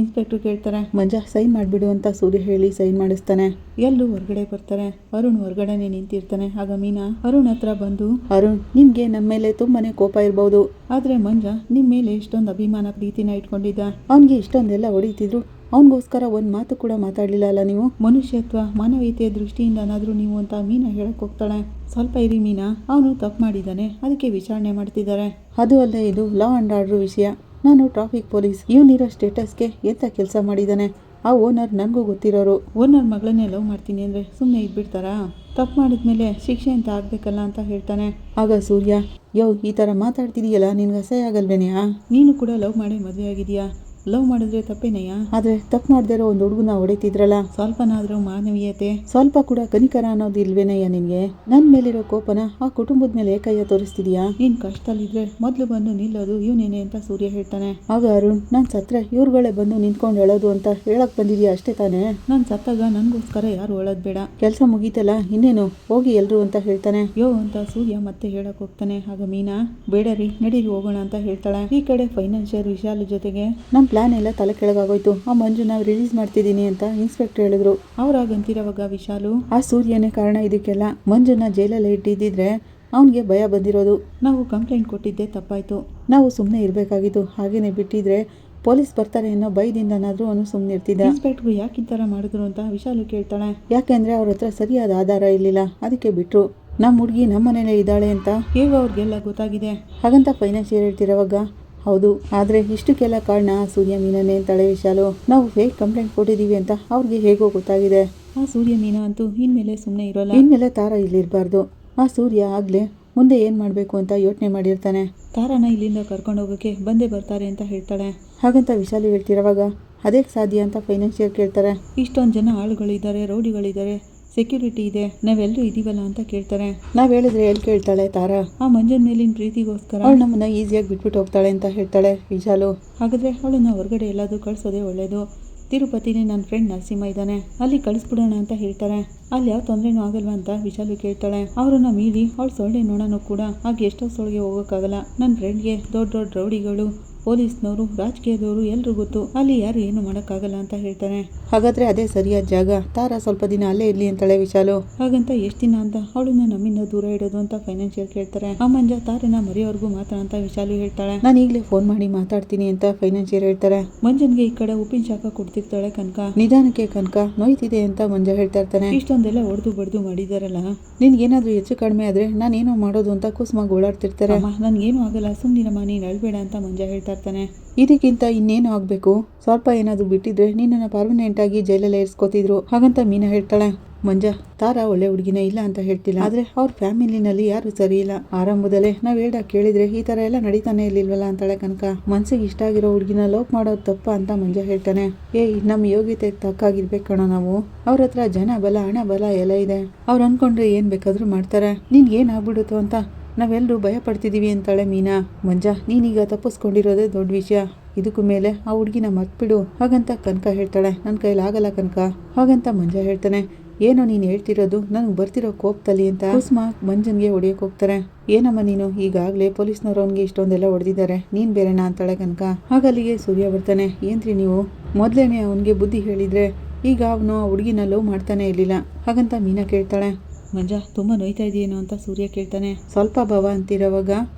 ಇನ್ಸ್ಪೆಕ್ಟರ್ ಕೇಳ್ತಾರೆ. ಮಂಜ ಸೈನ್ ಮಾಡಿಬಿಡು ಅಂತ ಸೂರ್ಯ ಹೇಳಿ ಸೈನ್ ಮಾಡಿಸ್ತಾನೆ. ಎಲ್ಲರೂ ಹೊರಗಡೆ ಬರ್ತಾರೆ. ಅರುಣ್ ಹೊರಗಡೆನೆ ನಿಂತಿರ್ತಾನೆ. ಆಗ ಮೀನಾ ಅರುಣ್ ಹತ್ರ ಬಂದು, ಅರುಣ್ ನಿಮ್ಗೆ ನಮ್ಮ ಮೇಲೆ ತುಂಬಾನೇ ಕೋಪ ಇರ್ಬೋದು, ಆದ್ರೆ ಮಂಜ ನಿಮ್ ಮೇಲೆ ಎಷ್ಟೊಂದು ಅಭಿಮಾನ ಪ್ರೀತಿನ ಇಟ್ಕೊಂಡಿದ್ದ, ಅವನ್ಗೆ ಇಷ್ಟೊಂದೆಲ್ಲ ಹೊಡಿತಿದ್ರು, ಅವನಿಗೋಸ್ಕರ ಒಂದು ಮಾತು ಕೂಡ ಮಾತಾಡಲಿಲ್ಲ ಅಲ್ಲ ನೀವು? ಮನುಷ್ಯತ್ವ ಮಾನವೀಯತೆಯ ದೃಷ್ಟಿಯಿಂದನಾದ್ರೂ ನೀವು ಅಂತ ಮೀನಾ ಹೇಳಕ್ ಹೋಗ್ತಾಳೆ. ಸ್ವಲ್ಪ ಇರಿ ಮೀನಾ, ಅವನು ತಪ್ಪು ಮಾಡಿದ್ದಾನೆ, ಅದಕ್ಕೆ ವಿಚಾರಣೆ ಮಾಡ್ತಿದ್ದಾರೆ. ಅದು ಅಲ್ಲದೆ ಇದು ಲಾ ಅಂಡ್ ಆರ್ಡರ್ ವಿಷಯ, ನಾನು ಟ್ರಾಫಿಕ್ ಪೊಲೀಸ್, ಇವನಿರೋ ಸ್ಟೇಟಸ್ಗೆ ಎಂತ ಕೆಲಸ ಮಾಡಿದ್ದಾನೆ. ಆ ಓನರ್ ನನಗೂ ಗೊತ್ತಿರೋರು, ಓನರ್ ಮಗಳನ್ನೇ ಲವ್ ಮಾಡ್ತೀನಿ ಅಂದರೆ ಸುಮ್ಮನೆ ಇದ್ಬಿಡ್ತಾರಾ? ತಪ್ಪು ಮಾಡಿದ್ಮೇಲೆ ಶಿಕ್ಷೆ ಅಂತ ಆಗಬೇಕಲ್ಲ ಅಂತ ಹೇಳ್ತಾನೆ. ಆಗ ಸೂರ್ಯ, ಈ ಥರ ಮಾತಾಡ್ತಿದೀಯಲ್ಲ, ನಿನ್ಗೆ ಅಸಹ್ಯ ಆಗಲ್ವೇನೆಯಾ? ನೀನು ಕೂಡ ಲವ್ ಮಾಡಿ ಮದುವೆ ಆಗಿದೆಯಾ, ಲವ್ ಮಾಡಿದ್ರೆ ತಪ್ಪೇನಯ್ಯ, ಆದ್ರೆ ತಪ್ಪು ಮಾಡದೇ ಇರೋ ಒಂದು ಹುಡುಗನ ಹೊಡಿತಿದ್ರಲ್ಲ, ಸ್ವಲ್ಪನಾದ್ರೂ ಮಾನವೀಯತೆ, ಸ್ವಲ್ಪ ಕೂಡ ಕನಿಕರ ಅನ್ನೋದು ಇಲ್ವೇನಯ್ಯ ನಿನ್ಗೆ? ನನ್ ಮೇಲಿರೋ ಕೋಪನ ಆ ಕುಟುಂಬದ ಮೇಲೆ ಏಕಯ್ಯ ತೋರಿಸ್ತಿದ್ಯಾ? ನೀನ್ ಕಷ್ಟದಲ್ಲಿದ್ರೆ ಮೊದ್ಲು ಬಂದು ನಿಲ್ಲೋದು ಇವನೇನೆ ಅಂತ ಸೂರ್ಯ ಹೇಳ್ತಾನೆ. ಆಗ ಅರುಣ್, ನಾನ್ ಸತ್ರೆ ಇವ್ರುಗಳೇ ಬಂದು ನಿಂತ್ಕೊಂಡು ಹೇಳೋದು ಅಂತ ಹೇಳಕ್ ಬಂದಿದ್ಯಾ ಅಷ್ಟೇ ತಾನೇ? ನಾನ್ ಸತ್ತಾಗ ನನ್ಗೋಸ್ಕರ ಯಾರು ಹೇಳೋದ್ ಬೇಡ, ಕೆಲ್ಸ ಮುಗೀತಲ್ಲ ಇನ್ನೇನು ಹೋಗಿ ಎಲ್ರು ಅಂತ ಹೇಳ್ತಾನೆ. ಯೋ ಅಂತ ಸೂರ್ಯ ಮತ್ತೆ ಹೇಳಕ್ ಹೋಗ್ತಾನೆ. ಆಗ ಮೀನಾ, ಬೇಡರಿ ನಡೀರಿ ಹೋಗೋಣ ಅಂತ ಹೇಳ್ತಾಳೆ. ಈ ಕಡೆ ಫೈನಾನ್ಷಿಯರ್ ವಿಶಾಲ್ ಜೊತೆಗೆ ನಮ್ ಪ್ಲಾನ್ ಎಲ್ಲ ತಲೆ ಕೆಳಗಾಗೋಯ್ತು, ಆ ಮಂಜುನ ರಿಲೀಸ್ ಮಾಡ್ತಿದೀನಿ ಅಂತ ಇನ್ಸ್ಪೆಕ್ಟರ್ ಹೇಳಿದ್ರು. ಅವ್ರಾಗಂತಿರೋವಾಗ ವಿಶಾಲು, ಆ ಸೂರ್ಯನೇ ಕಾರಣ ಇದಕ್ಕೆಲ್ಲ, ಮಂಜುನ ಜೈಲಲ್ಲಿ ಇಟ್ಟಿದ್ರೆ ಅವನಿಗೆ ಭಯ ಬಂದಿರೋದು, ನಾವು ಕಂಪ್ಲೇಂಟ್ ಕೊಟ್ಟಿದ್ದೆ ತಪ್ಪಾಯ್ತು, ನಾವು ಸುಮ್ಮನೆ ಇರಬೇಕಾಗಿತ್ತು, ಹಾಗೇನೆ ಬಿಟ್ಟಿದ್ರೆ ಪೊಲೀಸ್ ಬರ್ತಾರೆ ಅನ್ನೋ ಭಯದಿಂದನಾದ್ರೂ ಅವನು ಸುಮ್ಮನೆ ಇರ್ತಿದ್ದ. ಇನ್ಸ್ಪೆಕ್ಟರ್ ಯಾಕೆ ಈ ಥರ ಮಾಡಿದ್ರು ಅಂತ ವಿಶಾಲು ಕೇಳ್ತಾಳೆ. ಯಾಕೆಂದ್ರೆ ಅವ್ರ ಹತ್ರ ಸರಿಯಾದ ಆಧಾರ ಇರಲಿಲ್ಲ, ಅದಕ್ಕೆ ಬಿಟ್ರು. ನಮ್ಮ ಹುಡುಗಿ ನಮ್ಮ ಮನೇಲೆ ಇದ್ದಾಳೆ ಅಂತ ಈಗ ಅವ್ರಿಗೆಲ್ಲ ಗೊತ್ತಾಗಿದೆ. ಹಾಗಂತ ಫೈನಾನ್ಷಿಯರ್ ಹೇಳ್ತಿರೋವಾಗ, ಹೌದು, ಆದ್ರೆ ಇಷ್ಟಕ್ಕೆಲ್ಲ ಕಾರಣ ಸೂರ್ಯ ಮೀನನೇ ಅಂತಾಳೆ ವಿಶಾಲು. ನಾವು ಫೇಕ್ ಕಂಪ್ಲೇಂಟ್ ಕೊಟ್ಟಿದ್ದೀವಿ ಅಂತ ಅವ್ರಿಗೆ ಹೇಗೋ ಗೊತ್ತಾಗಿದೆ. ಆ ಸೂರ್ಯ ಮೀನಾ ಅಂತೂ ಇನ್ಮೇಲೆ ಸುಮ್ಮನೆ ಇರೋಲ್ಲ, ಇನ್ಮೇಲೆ ತಾರಾ ಇಲ್ಲಿರಬಾರ್ದು. ಆ ಸೂರ್ಯ ಆಗ್ಲೇ ಮುಂದೆ ಏನು ಮಾಡಬೇಕು ಅಂತ ಯೋಚನೆ ಮಾಡಿರ್ತಾನೆ. ತಾರಾನ ಇಲ್ಲಿಂದ ಕರ್ಕೊಂಡು ಹೋಗೋಕ್ಕೆ ಬಂದೇ ಬರ್ತಾರೆ ಅಂತ ಹೇಳ್ತಾಳೆ. ಹಾಗಂತ ವಿಶಾಲು ಹೇಳ್ತಿರೋವಾಗ, ಅದೇಗೆ ಸಾಧ್ಯ ಅಂತ ಫೈನಾನ್ಷಿಯರ್ ಕೇಳ್ತಾರೆ. ಇಷ್ಟೊಂದು ಜನ ಆಳುಗಳಿದ್ದಾರೆ, ರೌಡಿಗಳಿದ್ದಾರೆ, ಸೆಕ್ಯೂರಿಟಿ ಇದೆ, ನಾವೆಲ್ಲರೂ ಇದೀವಲ್ಲ ಅಂತ ಕೇಳ್ತಾರೆ. ನಾವ್ ಹೇಳಿದ್ರೆ ಎಲ್ಲಿ ಕೇಳ್ತಾಳೆ ತಾರಾ? ಆ ಮಂಜನ್ ಮೇಲಿನ ಪ್ರೀತಿಗೋಸ್ಕರ ಅವಳು ನಮ್ಮನ್ನ ಈಸಿಯಾಗಿ ಬಿಟ್ಬಿಟ್ಟು ಹೋಗ್ತಾಳೆ ಅಂತ ಹೇಳ್ತಾಳೆ ವಿಶಾಲು. ಹಾಗಾದ್ರೆ ಅವಳನ್ನ ಹೊರಗಡೆ ಎಲ್ಲಾದ್ರೂ ಕಳ್ಸೋದೇ ಒಳ್ಳೇದು. ತಿರುಪತಿನೇ ನನ್ನ ಫ್ರೆಂಡ್ ನರಸಿಂಹ ಇದ್ದಾನೆ, ಅಲ್ಲಿ ಕಳಿಸ್ಬಿಡೋಣ ಅಂತ ಹೇಳ್ತಾರೆ. ಅಲ್ಲಿ ಯಾವ ತೊಂದರೆನೂ ಆಗಲ್ವಾ ಅಂತ ವಿಶಾಲು ಕೇಳ್ತಾಳೆ. ಅವ್ರನ್ನ ಮೀರಿ ಅವಳು ಸೊಳ್ಳೆ ನೋಡೋನು ಕೂಡ ಆಗ ಎಷ್ಟೋ ಸೊಳ್ಗೆ ಹೋಗೋಕ್ಕಾಗಲ್ಲ. ನನ್ನ ಫ್ರೆಂಡ್ಗೆ ದೊಡ್ಡ ದೊಡ್ಡ ರೌಡಿಗಳು, ಪೊಲೀಸ್ನವರು, ರಾಜಕೀಯದವರು ಎಲ್ಲರೂ ಗೊತ್ತು, ಅಲ್ಲಿ ಯಾರು ಏನು ಮಾಡೋಕ್ಕಾಗಲ್ಲ ಅಂತ ಹೇಳ್ತಾನೆ. ಹಾಗಾದ್ರೆ ಅದೇ ಸರಿಯಾದ ಜಾಗ, ತಾರಾ ಸ್ವಲ್ಪ ದಿನ ಅಲ್ಲೇ ಇರ್ಲಿ ಅಂತಾಳೆ ವಿಶಾಲು. ಹಾಗಂತ ಎಷ್ಟು ದಿನ ಅಂತ ಅವಳನ್ನ ನಮ್ಮಿಂದ ದೂರ ಇಡೋದು ಅಂತ ಫೈನಾನ್ಷಿಯರ್ ಕೇಳ್ತಾರೆ. ಆ ಮಂಜ ತಾರನ ಮರೆಯೋರ್ಗೂ ಮಾತ್ರ ಅಂತ ವಿಶಾಲು ಹೇಳ್ತಾಳೆ. ನಾನು ಈಗಲೇ ಫೋನ್ ಮಾಡಿ ಮಾತಾಡ್ತೀನಿ ಅಂತ ಫೈನಾನ್ಷಿಯರ್ ಹೇಳ್ತಾರೆ. ಮಂಜನ್ಗೆ ಈ ಕಡೆ ಉಪ್ಪಿನ ಶಾಖ ಕೊಡ್ತಿರ್ತಾಳೆ ಕನಕ. ನಿಧಾನಕ್ಕೆ ಕನಕ, ನೋಯ್ತಿದೆ ಅಂತ ಮಂಜ ಹೇಳ್ತಾ ಇರ್ತಾನೆ. ಇಷ್ಟೊಂದೆಲ್ಲ ಹೊಡೆದು ಬಡ್ದು ಮಾಡಿದಾರಲ್ಲ, ನಿನ್ಗೇನಾದ್ರೂ ಹೆಚ್ಚು ಕಡಿಮೆ ಆದ್ರೆ ನಾನೇನೋ ಮಾಡೋದು ಅಂತ ಕುಸುಮಾಗಿ ಓಡಾಡ್ತಿರ್ತಾರೆ. ನನ್ಗೇನು ಆಗಲ್ಲ, ಸುಮ್ಮನಿರಮ್ಮ, ನೀನು ಅಳ್ಬೇಡ ಅಂತ ಮಂಜ ಹೇಳ್ತಾ ಇರ್ತಾನೆ. ಇದಕ್ಕಿಂತ ಇನ್ನೇನು ಆಗ್ಬೇಕು, ಸ್ವಲ್ಪ ಏನಾದ್ರು ಬಿಟ್ಟಿದ್ರೆ ನಿನ್ನನ್ನು ಪರ್ಮನೆಂಟ್ ಆಗಿ ಜೈಲಲ್ಲೇ ಇರಿಸ್ಕೋತಿದ್ರು. ಹಾಗಂತ ಮೀನಾ ಹೇಳ್ತಾಳೆ. ಮಂಜ, ತಾರಾ ಒಳ್ಳೆ ಹುಡುಗಿನ ಇಲ್ಲ ಅಂತ ಹೇಳ್ತಿಲ್ಲ, ಆದ್ರೆ ಅವ್ರ ಫ್ಯಾಮಿಲಿನಲ್ಲಿ ಯಾರು ಸರಿ ಇಲ್ಲ. ಆರಂಭದಲ್ಲೇ ನಾವ್ ಹೇಳ್ದಾಗ ಕೇಳಿದ್ರೆ ಈ ತರ ಎಲ್ಲ ನಡೀತಾನೆ ಇರ್ಲಿಲ್ವಲ್ಲ ಅಂತಾಳೆ ಕನಕ. ಮನ್ಸಿಗೆ ಇಷ್ಟ ಆಗಿರೋ ಹುಡುಗಿನ ಲೋಕ್ ಮಾಡೋದು ತಪ್ಪ ಅಂತ ಮಂಜ ಹೇಳ್ತಾನೆ. ನಮ್ಮ ಯೋಗ್ಯತೆ ತಕ್ಕಾಗಿರ್ಬೇಕು ಕಣೋ ನಾವು. ಅವ್ರ ಹತ್ರ ಜನ ಬಲ, ಹಣ ಬಲ ಎಲ್ಲ ಇದೆ, ಅವ್ರು ಅನ್ಕೊಂಡ್ರೆ ಏನ್ ಬೇಕಾದ್ರೂ ಮಾಡ್ತಾರೆ. ನಿನ್ಗೆ ಏನ್ ಆಗ್ಬಿಡುತ್ತೋ ಅಂತ ನಾವೆಲ್ಲರೂ ಭಯ ಪಡ್ತಿದೀವಿ ಅಂತಾಳೆ ಮೀನಾ. ಮಂಜ, ನೀನೀಗ ತಪ್ಪಿಸ್ಕೊಂಡಿರೋದೇ ದೊಡ್ಡ ವಿಷಯ, ಇದಕ್ಕೂ ಮೇಲೆ ಆ ಹುಡುಗಿನ ಮರ್ತ್ಬಿಡು ಹಾಗಂತ ಕನಕ ಹೇಳ್ತಾಳೆ. ನನ್ನ ಕೈಲಾಗಲ್ಲ ಕನಕ. ಹಾಗಂತ ಮಂಜ ಹೇಳ್ತಾನೆ. ಏನೋ ನೀನು ಹೇಳ್ತಿರೋದು ನನಗೆ ಬರ್ತಿರೋ ಕೋಪದಲ್ಲಿ ಅಂತ ಕುಸುಮಾ ಮಂಜನ್ಗೆ ಹೊಡಿಯೋಕೆ ಹೋಗ್ತಾರೆ. ಏನಮ್ಮ ನೀನು, ಈಗಾಗಲೇ ಪೊಲೀಸ್ನವ್ರು ಅವನಿಗೆ ಇಷ್ಟೊಂದೆಲ್ಲ ಹೊಡೆದಿದ್ದಾರೆ, ನೀನು ಬೇರೆನಾ ಅಂತಾಳೆ ಕನಕ. ಹಾಗಲ್ಲಿಗೆ ಸೂರ್ಯ ಬರ್ತಾನೆ. ಏನ್ರಿ ನೀವು ಮೊದಲೇನೆ ಅವನಿಗೆ ಬುದ್ಧಿ ಹೇಳಿದ್ರೆ ಈಗ ಅವನು ಆ ಹುಡುಗಿನ ಲವ್ ಮಾಡ್ತಾನೆ ಇರಲಿಲ್ಲ. ಹಾಗಂತ ಮೀನಾ ಕೇಳ್ತಾಳೆ. ಮಂಜ, ತುಂಬ ನೋಯ್ತಾ ಇದೆಯೇನೋ ಅಂತ ಸೂರ್ಯ ಕೇಳ್ತಾನೆ. ಸ್ವಲ್ಪ ಭಾವ ಅಂತಿರೋವಾಗ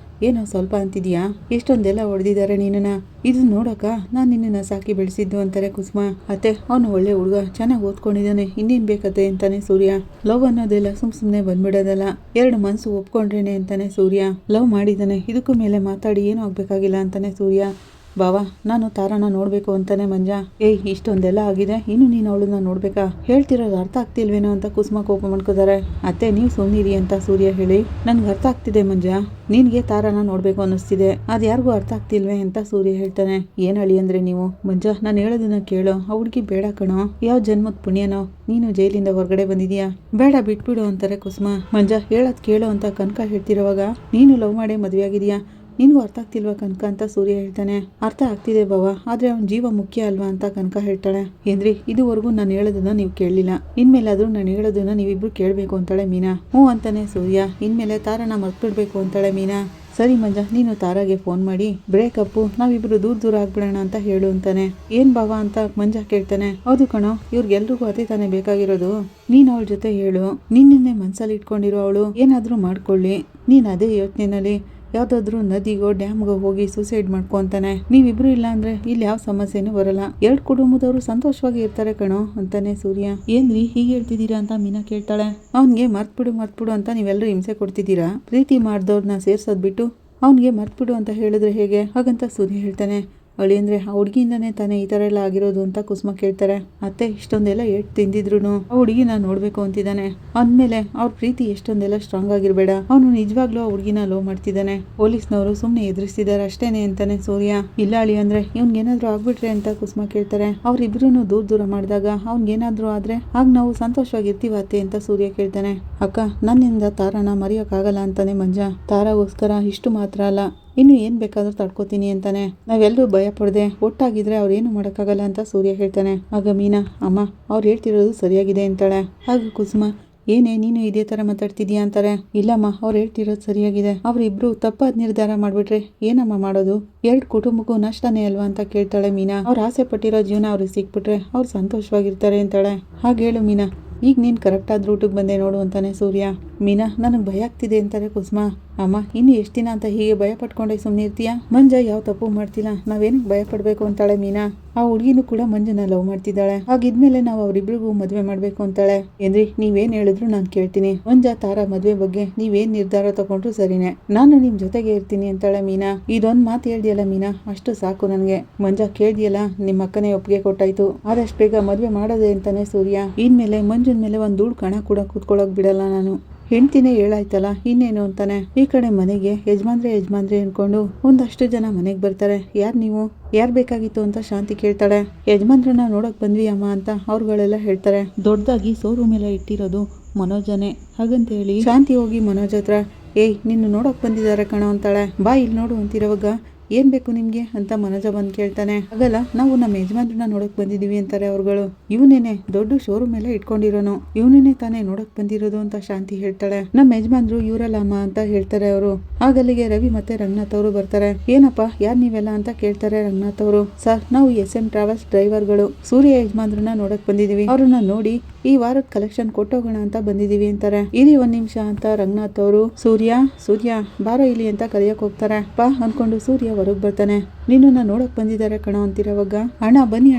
ಏನೋ ಸ್ವಲ್ಪ ಅಂತಿದ್ಯಾ, ಎಷ್ಟೊಂದೆಲ್ಲ ಹೊಡೆದಿದ್ದಾರೆ ನೀನನ್ನ, ಇದು ನೋಡಕ್ಕ ನಾನು ನಿನ್ನನ್ನು ಸಾಕಿ ಬೆಳೆಸಿದ್ದು ಅಂತಾರೆ ಕುಸುಮಾ. ಅತ್ತೆ, ಅವನು ಒಳ್ಳೆ ಹುಡುಗ, ಚೆನ್ನಾಗಿ ಓದ್ಕೊಂಡಿದ್ದಾನೆ, ಇನ್ನೇನು ಬೇಕತ್ತೆ ಅಂತಾನೆ ಸೂರ್ಯ. ಲವ್ ಅನ್ನೋದೆಲ್ಲ ಸುಮ್ಮನೆ ಬಂದ್ಬಿಡೋದಲ್ಲ, ಎರಡು ಮನಸ್ಸು ಒಪ್ಕೊಂಡ್ರೇನೆ ಅಂತಾನೆ ಸೂರ್ಯ. ಲವ್ ಮಾಡಿದ್ದಾನೆ, ಇದಕ್ಕೂ ಮೇಲೆ ಮಾತಾಡಿ ಏನೂ ಆಗ್ಬೇಕಾಗಿಲ್ಲ ಅಂತಾನೆ ಸೂರ್ಯ. ಬಾವಾ, ನಾನು ತಾರಾನ ನೋಡ್ಬೇಕು ಅಂತಾನೆ ಮಂಜ. ಇಷ್ಟೊಂದೆಲ್ಲ ಆಗಿದೆ, ಇನ್ನು ನೀನು ಅವಳನ್ನ ನೋಡ್ಬೇಕಾ? ಹೇಳ್ತಿರೋದು ಅರ್ಥ ಆಗ್ತಿಲ್ವೇನೋ ಅಂತ ಕುಸುಮ ಕೋಪ ಮಾಡ್ಕೋತಾರೆ. ಅತ್ತೆ, ನೀವು ಸುಮ್ಮನಿರಿ ಅಂತ ಸೂರ್ಯ ಹೇಳಿ. ನನ್ಗೆ ಅರ್ಥ ಆಗ್ತಿದೆ ಮಂಜ, ನಿನ್ಗೆ ತಾರಾನ ನೋಡ್ಬೇಕು ಅನ್ನಿಸ್ತಿದೆ, ಅದು ಯಾರಿಗೂ ಅರ್ಥ ಆಗ್ತಿಲ್ವೇ ಅಂತ ಸೂರ್ಯ ಹೇಳ್ತಾನೆ. ಏನ್ ಹೇಳಿ ಅಂದ್ರೆ ನೀವು ಮಂಜ, ನಾನು ಹೇಳೋದನ್ನ ಕೇಳೋ, ಆ ಹುಡುಗಿ ಬೇಡ ಕಣೋ, ಯಾವ ಜನ್ಮದ ಪುಣ್ಯನೋ ನೀನು ಜೈಲಿಂದ ಹೊರಗಡೆ ಬಂದಿದ್ಯಾ, ಬೇಡ ಬಿಟ್ಬಿಡು ಅಂತಾರೆ ಕುಸುಮ. ಮಂಜ, ಹೇಳೋದ್ ಕೇಳೋ ಅಂತ ಕನಕ ಹೇಳ್ತಿರೋವಾಗ, ನೀನು ಲವ್ ಮಾಡೇ ಮದುವೆ ಆಗಿದೀಯಾ, ನಿನ್ಗೂ ಅರ್ಥ ಆಗ್ತಿಲ್ವಾ ಕನಕ ಅಂತ ಸೂರ್ಯ ಹೇಳ್ತಾನೆ. ಅರ್ಥ ಆಗ್ತಿದೆ ಬಾವ, ಆದ್ರೆ ಅವ್ನ ಜೀವ ಮುಖ್ಯ ಅಲ್ವಾ ಅಂತ ಕನಕ ಹೇಳ್ತಾಳೆ. ಏನ್ರಿ, ಇದುವರೆಗೂ ನಾನು ಹೇಳೋದನ್ನ ನೀವು ಕೇಳಲಿಲ್ಲ, ಇನ್ಮೇಲಾದ್ರೂ ನಾನು ಹೇಳೋದನ್ನ ನೀವಿಬ್ರು ಕೇಳಬೇಕು ಅಂತಾಳೆ ಮೀನಾ. ಹ್ಞೂ ಅಂತಾನೆ ಸೂರ್ಯ. ಇನ್ಮೇಲೆ ತಾರಾನ ಮರ್ತ್ಬಿಡ್ಬೇಕು ಅಂತಾಳೆ ಮೀನಾ. ಸರಿ ಮಂಜ, ನೀನು ತಾರಾಗೆ ಫೋನ್ ಮಾಡಿ ಬ್ರೇಕಪ್ಪು, ನಾವಿಬ್ರು ದೂರ ಆಗ್ಬಿಡೋಣ ಅಂತ ಹೇಳು ಅಂತಾನೆ. ಏನ್ ಬಾವ ಅಂತ ಮಂಜ ಕೇಳ್ತಾನೆ. ಹೌದು ಕಣೋ, ಇವ್ರಿಗೆಲ್ರಿಗೂ ಅದೇ ತಾನೇ ಬೇಕಾಗಿರೋದು, ನೀನ್ ಅವಳ ಜೊತೆ ಹೇಳು, ನಿನ್ನೆ ಮನ್ಸಲ್ಲಿ ಇಟ್ಕೊಂಡಿರೋ ಅವಳು ಏನಾದ್ರೂ ಮಾಡ್ಕೊಳ್ಳಿ, ನೀನ್ ಅದೇ ಯೋಚನೆನಲ್ಲಿ ಯಾವ್ದಾದ್ರು ನದಿಗೋ ಡ್ಯಾಮ್ಗೋ ಹೋಗಿ ಸೂಸೈಡ್ ಮಾಡ್ಕೊಂತಾನೆ. ನೀವಿಬ್ರು ಇಲ್ಲ ಅಂದ್ರೆ ಇಲ್ಲಿ ಯಾವ ಸಮಸ್ಯೆನೂ ಬರಲ್ಲ, ಎರಡು ಕುಟುಂಬದವರು ಸಂತೋಷವಾಗಿ ಇರ್ತಾರೆ ಕಣೋ ಅಂತಾನೆ ಸೂರ್ಯ. ಏನ್ರಿ ಹೀಗೆ ಹೇಳ್ತಿದ್ದೀರಾ ಅಂತ ಮೀನಾ ಕೇಳ್ತಾಳೆ. ಅವ್ನಿಗೆ ಮರ್ತ್ಬಿಡು ಅಂತ ನೀವೆಲ್ಲರೂ ಹಿಂಸೆ ಕೊಡ್ತಿದ್ದೀರಾ, ಪ್ರೀತಿ ಮಾಡ್ದವ್ರನ್ನ ಸೇರ್ಸೋದ್ ಬಿಟ್ಟು ಅವ್ನಿಗೆ ಮರ್ತ್ಬಿಡು ಅಂತ ಹೇಳಿದ್ರೆ ಹೇಗೆ? ಹಾಗಂತ ಸೂರ್ಯ ಹೇಳ್ತಾನೆ. ಅಳಿಯಂದ್ರೆ ಆ ಹುಡುಗಿಯಿಂದಾನೇ ತಾನೇ ಈ ತರ ಎಲ್ಲ ಆಗಿರೋದು ಅಂತ ಕುಸುಮ ಕೇಳ್ತಾರೆ. ಅತ್ತೆ ಇಷ್ಟೊಂದೆಲ್ಲ ಏಟ್ ತಿಂದಿದ್ರು ಆ ಹುಡುಗಿನ ನೋಡ್ಬೇಕು ಅಂತಿದ್ದಾನೆ ಅಂದ್ಮೇಲೆ ಅವ್ರ ಪ್ರೀತಿ ಎಷ್ಟೊಂದೆಲ್ಲ ಸ್ಟ್ರಾಂಗ್ ಆಗಿರ್ಬೇಡ, ಅವನು ನಿಜವಾಗ್ಲೂ ಆ ಹುಡುಗಿನ ಲವ್ ಮಾಡ್ತಿದ್ದಾನೆ, ಪೊಲೀಸ್ನವರು ಸುಮ್ನೆ ಎದುರಿಸ್ತಿದ್ದಾರೆ ಅಷ್ಟೇನೆ ಅಂತಾನೆ ಸೂರ್ಯ. ಇಲ್ಲ ಅಳಿಯಂದ್ರೆ ಇವ್ನ್ಗೇನಾದ್ರೂ ಆಗ್ಬಿಟ್ರೆ ಅಂತ ಕುಸುಮ ಕೇಳ್ತಾರೆ. ಅವ್ರಿಬ್ರು ದೂರ ಮಾಡಿದಾಗ ಅವ್ನ್ಗೇನಾದ್ರೂ ಆದ್ರೆ ಆಗ ನಾವು ಸಂತೋಷವಾಗಿರ್ತೀವ ಅತ್ತೆ ಅಂತ ಸೂರ್ಯ ಕೇಳ್ತಾನೆ. ಅಕ್ಕ ನನ್ನಿಂದ ತಾರಾನ ಮರೆಯೋಕ್ಕಾಗಲ್ಲ ಅಂತಾನೆ ಮಂಜ. ತಾರಾಗೋಸ್ಕರ ಇಷ್ಟು ಮಾತ್ರ ಅಲ್ಲ, ಇನ್ನು ಏನ್ ಬೇಕಾದ್ರೂ ತಡ್ಕೋತೀನಿ ಅಂತಾನೆ. ನಾವೆಲ್ಲರೂ ಭಯ ಪಡದೆ ಒಟ್ಟಾಗಿದ್ರೆ ಅವ್ರೇನು ಮಾಡೋಕ್ಕಾಗಲ್ಲ ಅಂತ ಸೂರ್ಯ ಹೇಳ್ತಾನೆ. ಆಗ ಮೀನಾ, ಅಮ್ಮ ಅವ್ರು ಹೇಳ್ತಿರೋದು ಸರಿಯಾಗಿದೆ ಅಂತಾಳೆ. ಆಗ ಕುಸುಮ, ಏನೇ ನೀನು ಇದೇ ತರ ಮಾತಾಡ್ತಿದ್ಯಾ ಅಂತಾರೆ. ಇಲ್ಲಮ್ಮ ಅವ್ರು ಹೇಳ್ತಿರೋದು ಸರಿಯಾಗಿದೆ, ಅವ್ರಿಬ್ರು ತಪ್ಪಾದ ನಿರ್ಧಾರ ಮಾಡ್ಬಿಟ್ರೆ ಏನಮ್ಮ ಮಾಡೋದು, 2 ಕುಟುಂಬಕ್ಕೂ ನಷ್ಟನೇ ಅಲ್ವಾ ಅಂತ ಕೇಳ್ತಾಳೆ ಮೀನಾ. ಅವ್ರು ಆಸೆ ಪಟ್ಟಿರೋ ಜೀವನ ಅವ್ರಿಗೆ ಸಿಕ್ಬಿಟ್ರೆ ಅವ್ರು ಸಂತೋಷವಾಗಿರ್ತಾರೆ ಅಂತಾಳೆ. ಹಾಗೆ ಹೇಳು ಮೀನಾ, ಈಗ ನೀನು ಕರೆಕ್ಟಾದ ರೂಟಿಗೆ ಬಂದೆ ನೋಡು ಅಂತಾನೆ ಸೂರ್ಯ. ಮೀನಾ, ನನಗೆ ಭಯ ಆಗ್ತಿದೆ ಅಂತಾರೆ ಕುಸುಮ. ಅಮ್ಮ ಇನ್ನು ಎಷ್ಟು ದಿನ ಅಂತ ಹೀಗೆ ಭಯ ಪಟ್ಕೊಂಡೆ ಸುಮ್ಮನೆ ಇರ್ತೀಯಾ? ಮಂಜ ಯಾವ ತಪ್ಪು ಮಾಡ್ತಿಲ್ಲ, ನಾವೇನಕ್ಕೆ ಭಯ ಪಡಬೇಕು ಅಂತಾಳೆ ಮೀನಾ. ಆ ಹುಡುಗಿನೂ ಕೂಡ ಮಂಜನ ಲವ್ ಮಾಡ್ತಿದ್ದಾಳೆ, ಹಾಗಿದ್ಮೇಲೆ ನಾವು ಅವರಿಬ್ರಿಗೂ ಮದುವೆ ಮಾಡ್ಬೇಕು ಅಂತಾಳೆ. ಏನ್ರಿ ನೀವೇನ್ ಹೇಳಿದ್ರು ನಾನು ಕೇಳ್ತೀನಿ, ಮಂಜ ತಾರಾ ಮದುವೆ ಬಗ್ಗೆ ನೀವೇನ್ ನಿರ್ಧಾರ ತಗೊಂಡ್ರು ಸರಿನೇ, ನಾನು ನಿಮ್ ಜೊತೆಗೆ ಇರ್ತೀನಿ ಅಂತಾಳೆ ಮೀನಾ. ಇದೊಂದ್ ಮಾತು ಹೇಳ್ದಿಯಲ್ಲ ಮೀನಾ, ಅಷ್ಟು ಸಾಕು ನನ್ಗೆ. ಮಂಜ ಕೇಳ್ದಿಯಲ್ಲ, ನಿಮ್ಮ ಅಕ್ಕನೇ ಒಪ್ಪಿಗೆ ಕೊಟ್ಟಾಯ್ತು, ಆದಷ್ಟು ಬೇಗ ಮದುವೆ ಮಾಡೋದೆ ಅಂತಾನೆ ಸೂರ್ಯ. ಇನ್ಮೇಲೆ ಮಂಜನ್ ಮೇಲೆ ಒಂದ್ ಧೂಳು ಕಣ ಕೂಡ ಕೂತ್ಕೊಳ್ಳೋಕ್ ಬಿಡಲ್ಲ ನಾನು, ಹೆಂಡ್ತಿನೇ ಹೇಳಾಯ್ತಲ್ಲ ಇನ್ನೇನು ಅಂತಾನೆ. ಈ ಕಡೆ ಮನೆಗೆ ಯಜಮಾನ್ರೆ ಅನ್ಕೊಂಡು ಒಂದಷ್ಟು ಜನ ಮನೆಗೆ ಬರ್ತಾರೆ. ಯಾರ್ ನೀವು, ಯಾರ್ ಬೇಕಾಗಿತ್ತು ಅಂತ ಶಾಂತಿ ಕೇಳ್ತಾಳೆ. ಯಜಮಾನ್ರನ್ನ ನೋಡಕ್ ಬಂದ್ವಿ ಅಮ್ಮ ಅಂತ ಅವ್ರುಗಳೆಲ್ಲ ಹೇಳ್ತಾರೆ. ದೊಡ್ಡದಾಗಿ ಶೋರೂಮ್ ಎಲ್ಲ ಇಟ್ಟಿರೋದು ಮನೋಜನೇ, ಹಾಗಂತ ಹೇಳಿ ಶಾಂತಿ ಹೋಗಿ ಮನೋಜ್ ಹತ್ರ, ಏಯ್ ನಿನ್ನ ನೋಡಕ್ ಬಂದಿದ್ದಾರೆ ಕಣೋ ಅಂತಾಳೆ. ಬಾ ಇಲ್ಲಿ ನೋಡು ಅಂತಿರೋವಾಗ, ಏನ್ ಬೇಕು ನಿಮ್ಗೆ ಅಂತ ಮನೋಜ ಬಂದ್ ಕೇಳ್ತಾನೆ. ಆಗಲ್ಲ ನಾವು ನಮ್ಮ ಯಜಮಾನ್ರನ್ನ ನೋಡಕ್ ಬಂದಿದೀವಿ ಅಂತಾರೆ ಅವ್ರುಗಳು. ಇವನೇನೆ ದೊಡ್ಡ ಶೋರೂಮ್ ಎಲ್ಲ ಇಟ್ಕೊಂಡಿರೋನು, ಇವನೇನೆ ತಾನೇ ನೋಡಕ್ ಬಂದಿರೋದು ಅಂತ ಶಾಂತಿ ಹೇಳ್ತಾಳೆ. ನಮ್ಮ ಯಜಮಾನ್ರು ಇವರಲ್ಲ ಅಮ್ಮ ಅಂತ ಹೇಳ್ತಾರೆ ಅವರು. ಆಗಲ್ಲಿಗೆ ರವಿ ಮತ್ತೆ ರಂಗನಾಥ್ ಅವರು ಬರ್ತಾರೆ. ಏನಪ್ಪಾ ಯಾರ್ ನೀವೆಲ್ಲ ಅಂತ ಕೇಳ್ತಾರೆ ರಂಗನಾಥ್ ಅವರು. ಸರ್ ನಾವು SM ಟ್ರಾವೆಲ್ಸ್ ಡ್ರೈವರ್ಗಳು, ಸೂರ್ಯ ಯಜಮಾನ್ರನ್ನ ನೋಡಕ್ ಬಂದಿದೀವಿ, ಅವ್ರನ್ನ ನೋಡಿ ಈ ವಾರದ ಕಲೆಕ್ಷನ್ ಕೊಟ್ಟೋಗೋಣ ಅಂತ ಬಂದಿದೀವಿ ಅಂತಾರೆ. ಇರಿ ಒಂದ್ ನಿಮಿಷ ಅಂತ ರಂಗನಾಥ್ ಅವರು ಸೂರ್ಯ ಬಾರೋ ಇಲ್ಲಿ ಅಂತ ಕರೆಯಕ್ ಹೋಗ್ತಾರೆ. ಪಾ ಅನ್ಕೊಂಡು ಸೂರ್ಯ ಹೊರಗ್ ಬರ್ತಾನೆ. ನಿನ್ನನ್ನ ನೋಡಕ್ ಬಂದಿದ್ದಾರೆ ಕಣೋ ಅಂತಿರೋವಾಗ, ಅಣ್ಣ ಬನ್ನಿ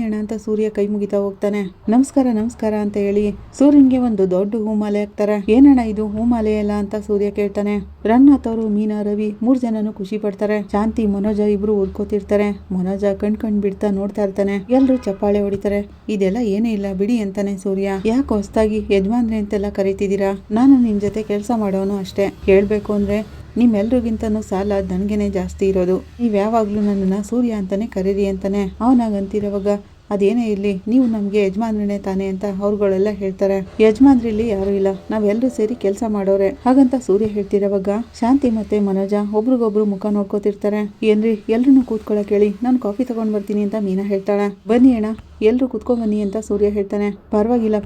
ಅಣ್ಣ ಅಂತ ಸೂರ್ಯ ಕೈ ಮುಗಿತಾ ಹೋಗ್ತಾನೆ. ನಮಸ್ಕಾರ ಅಂತ ಹೇಳಿ ಸೂರ್ಯನ್ಗೆ ಒಂದು ದೊಡ್ಡ ಹೂಮಾಲೆ ಹಾಕ್ತಾರೆ. ಏನಣ್ಣ ಇದು ಹೂಮಾಲೆ ಎಲ್ಲ ಅಂತ ಸೂರ್ಯ ಕೇಳ್ತಾನೆ. ರಂಗನಾಥ್ ಅವರು, ಮೀನಾ, ರವಿ 3 ಜನನು ಖುಷಿ ಪಡ್ತಾರೆ. ಶಾಂತಿ ಮನೋಜ ಇಬ್ರು ಉಳ್ಕೋತಿರ್ತಾರೆ. ಮನೋಜ ಕಣ್ ಬಿಡ್ತಾ ನೋಡ್ತಾ ಇರ್ತಾನೆ. ಎಲ್ರು ಚಪ್ಪಾಳೆ ಹೊಡಿತಾರೆ. ಇದೆಲ್ಲ ಏನೇ ಇಲ್ಲ ಬಿಡಿ ಅಂತಾನೆ ಸೂರ್ಯ. ಯಾಕೆ ಹೊಸ್ತಾಗಿ ಯಜಮಾನ್ರೆ ಅಂತೆಲ್ಲ ಕರೀತಿದ್ದೀರಾ, ನಾನು ನಿಮ್ ಜೊತೆ ಕೆಲಸ ಮಾಡೋನು ಅಷ್ಟೇ, ಹೇಳ್ಬೇಕು ಅಂದ್ರೆ ನಿಮ್ಮೆಲ್ರಿಗಿಂತನೂ ಸಾಲ ನನ್ಗೇನೆ ಜಾಸ್ತಿ ಇರೋದು, ನೀವ್ ಯಾವಾಗ್ಲೂ ನನ್ನನ್ನ ಸೂರ್ಯ ಅಂತಾನೆ ಕರೀರಿ ಅಂತಾನೆ. ಅವನಾಗಂತಿರೋವಾಗ, ಅದೇನೇ ಇರ್ಲಿ ನೀವು ನಮ್ಗೆ ಯಜಮಾನ್ರನೇ ತಾನೆ ಅಂತ ಅವ್ರುಗಳೆಲ್ಲ ಹೇಳ್ತಾರೆ. ಯಜಮಾನ್ರಿಲ್ಲಿ ಯಾರು ಇಲ್ಲ, ನಾವೆಲ್ಲರೂ ಸೇರಿ ಕೆಲಸ ಮಾಡೋರೆ ಹಾಗಂತ ಸೂರ್ಯ ಹೇಳ್ತಿರೋವಾಗ, ಶಾಂತಿ ಮತ್ತೆ ಮನೋಜ ಒಬ್ರಿಗೊಬ್ರು ಮುಖ ನೋಡ್ಕೋತಿರ್ತಾರೆ. ಏನ್ರಿ ಎಲ್ರು ಕೂತ್ಕೊಳಕ್ ಹೇಳಿ, ನಾನು ಕಾಫಿ ತಗೊಂಡ್ ಬರ್ತೀನಿ ಅಂತ ಮೀನಾ ಹೇಳ್ತಾಳೆ. ಬನ್ನಿ ಅಣ್ಣ ಎಲ್ರು ಕುತ್ಕೊಂಡ್ ಬನ್ನಿ ಅಂತ ಸೂರ್ಯ ಹೇಳ್ತಾನೆ. ಪರವಾಗಿಲ್ಲ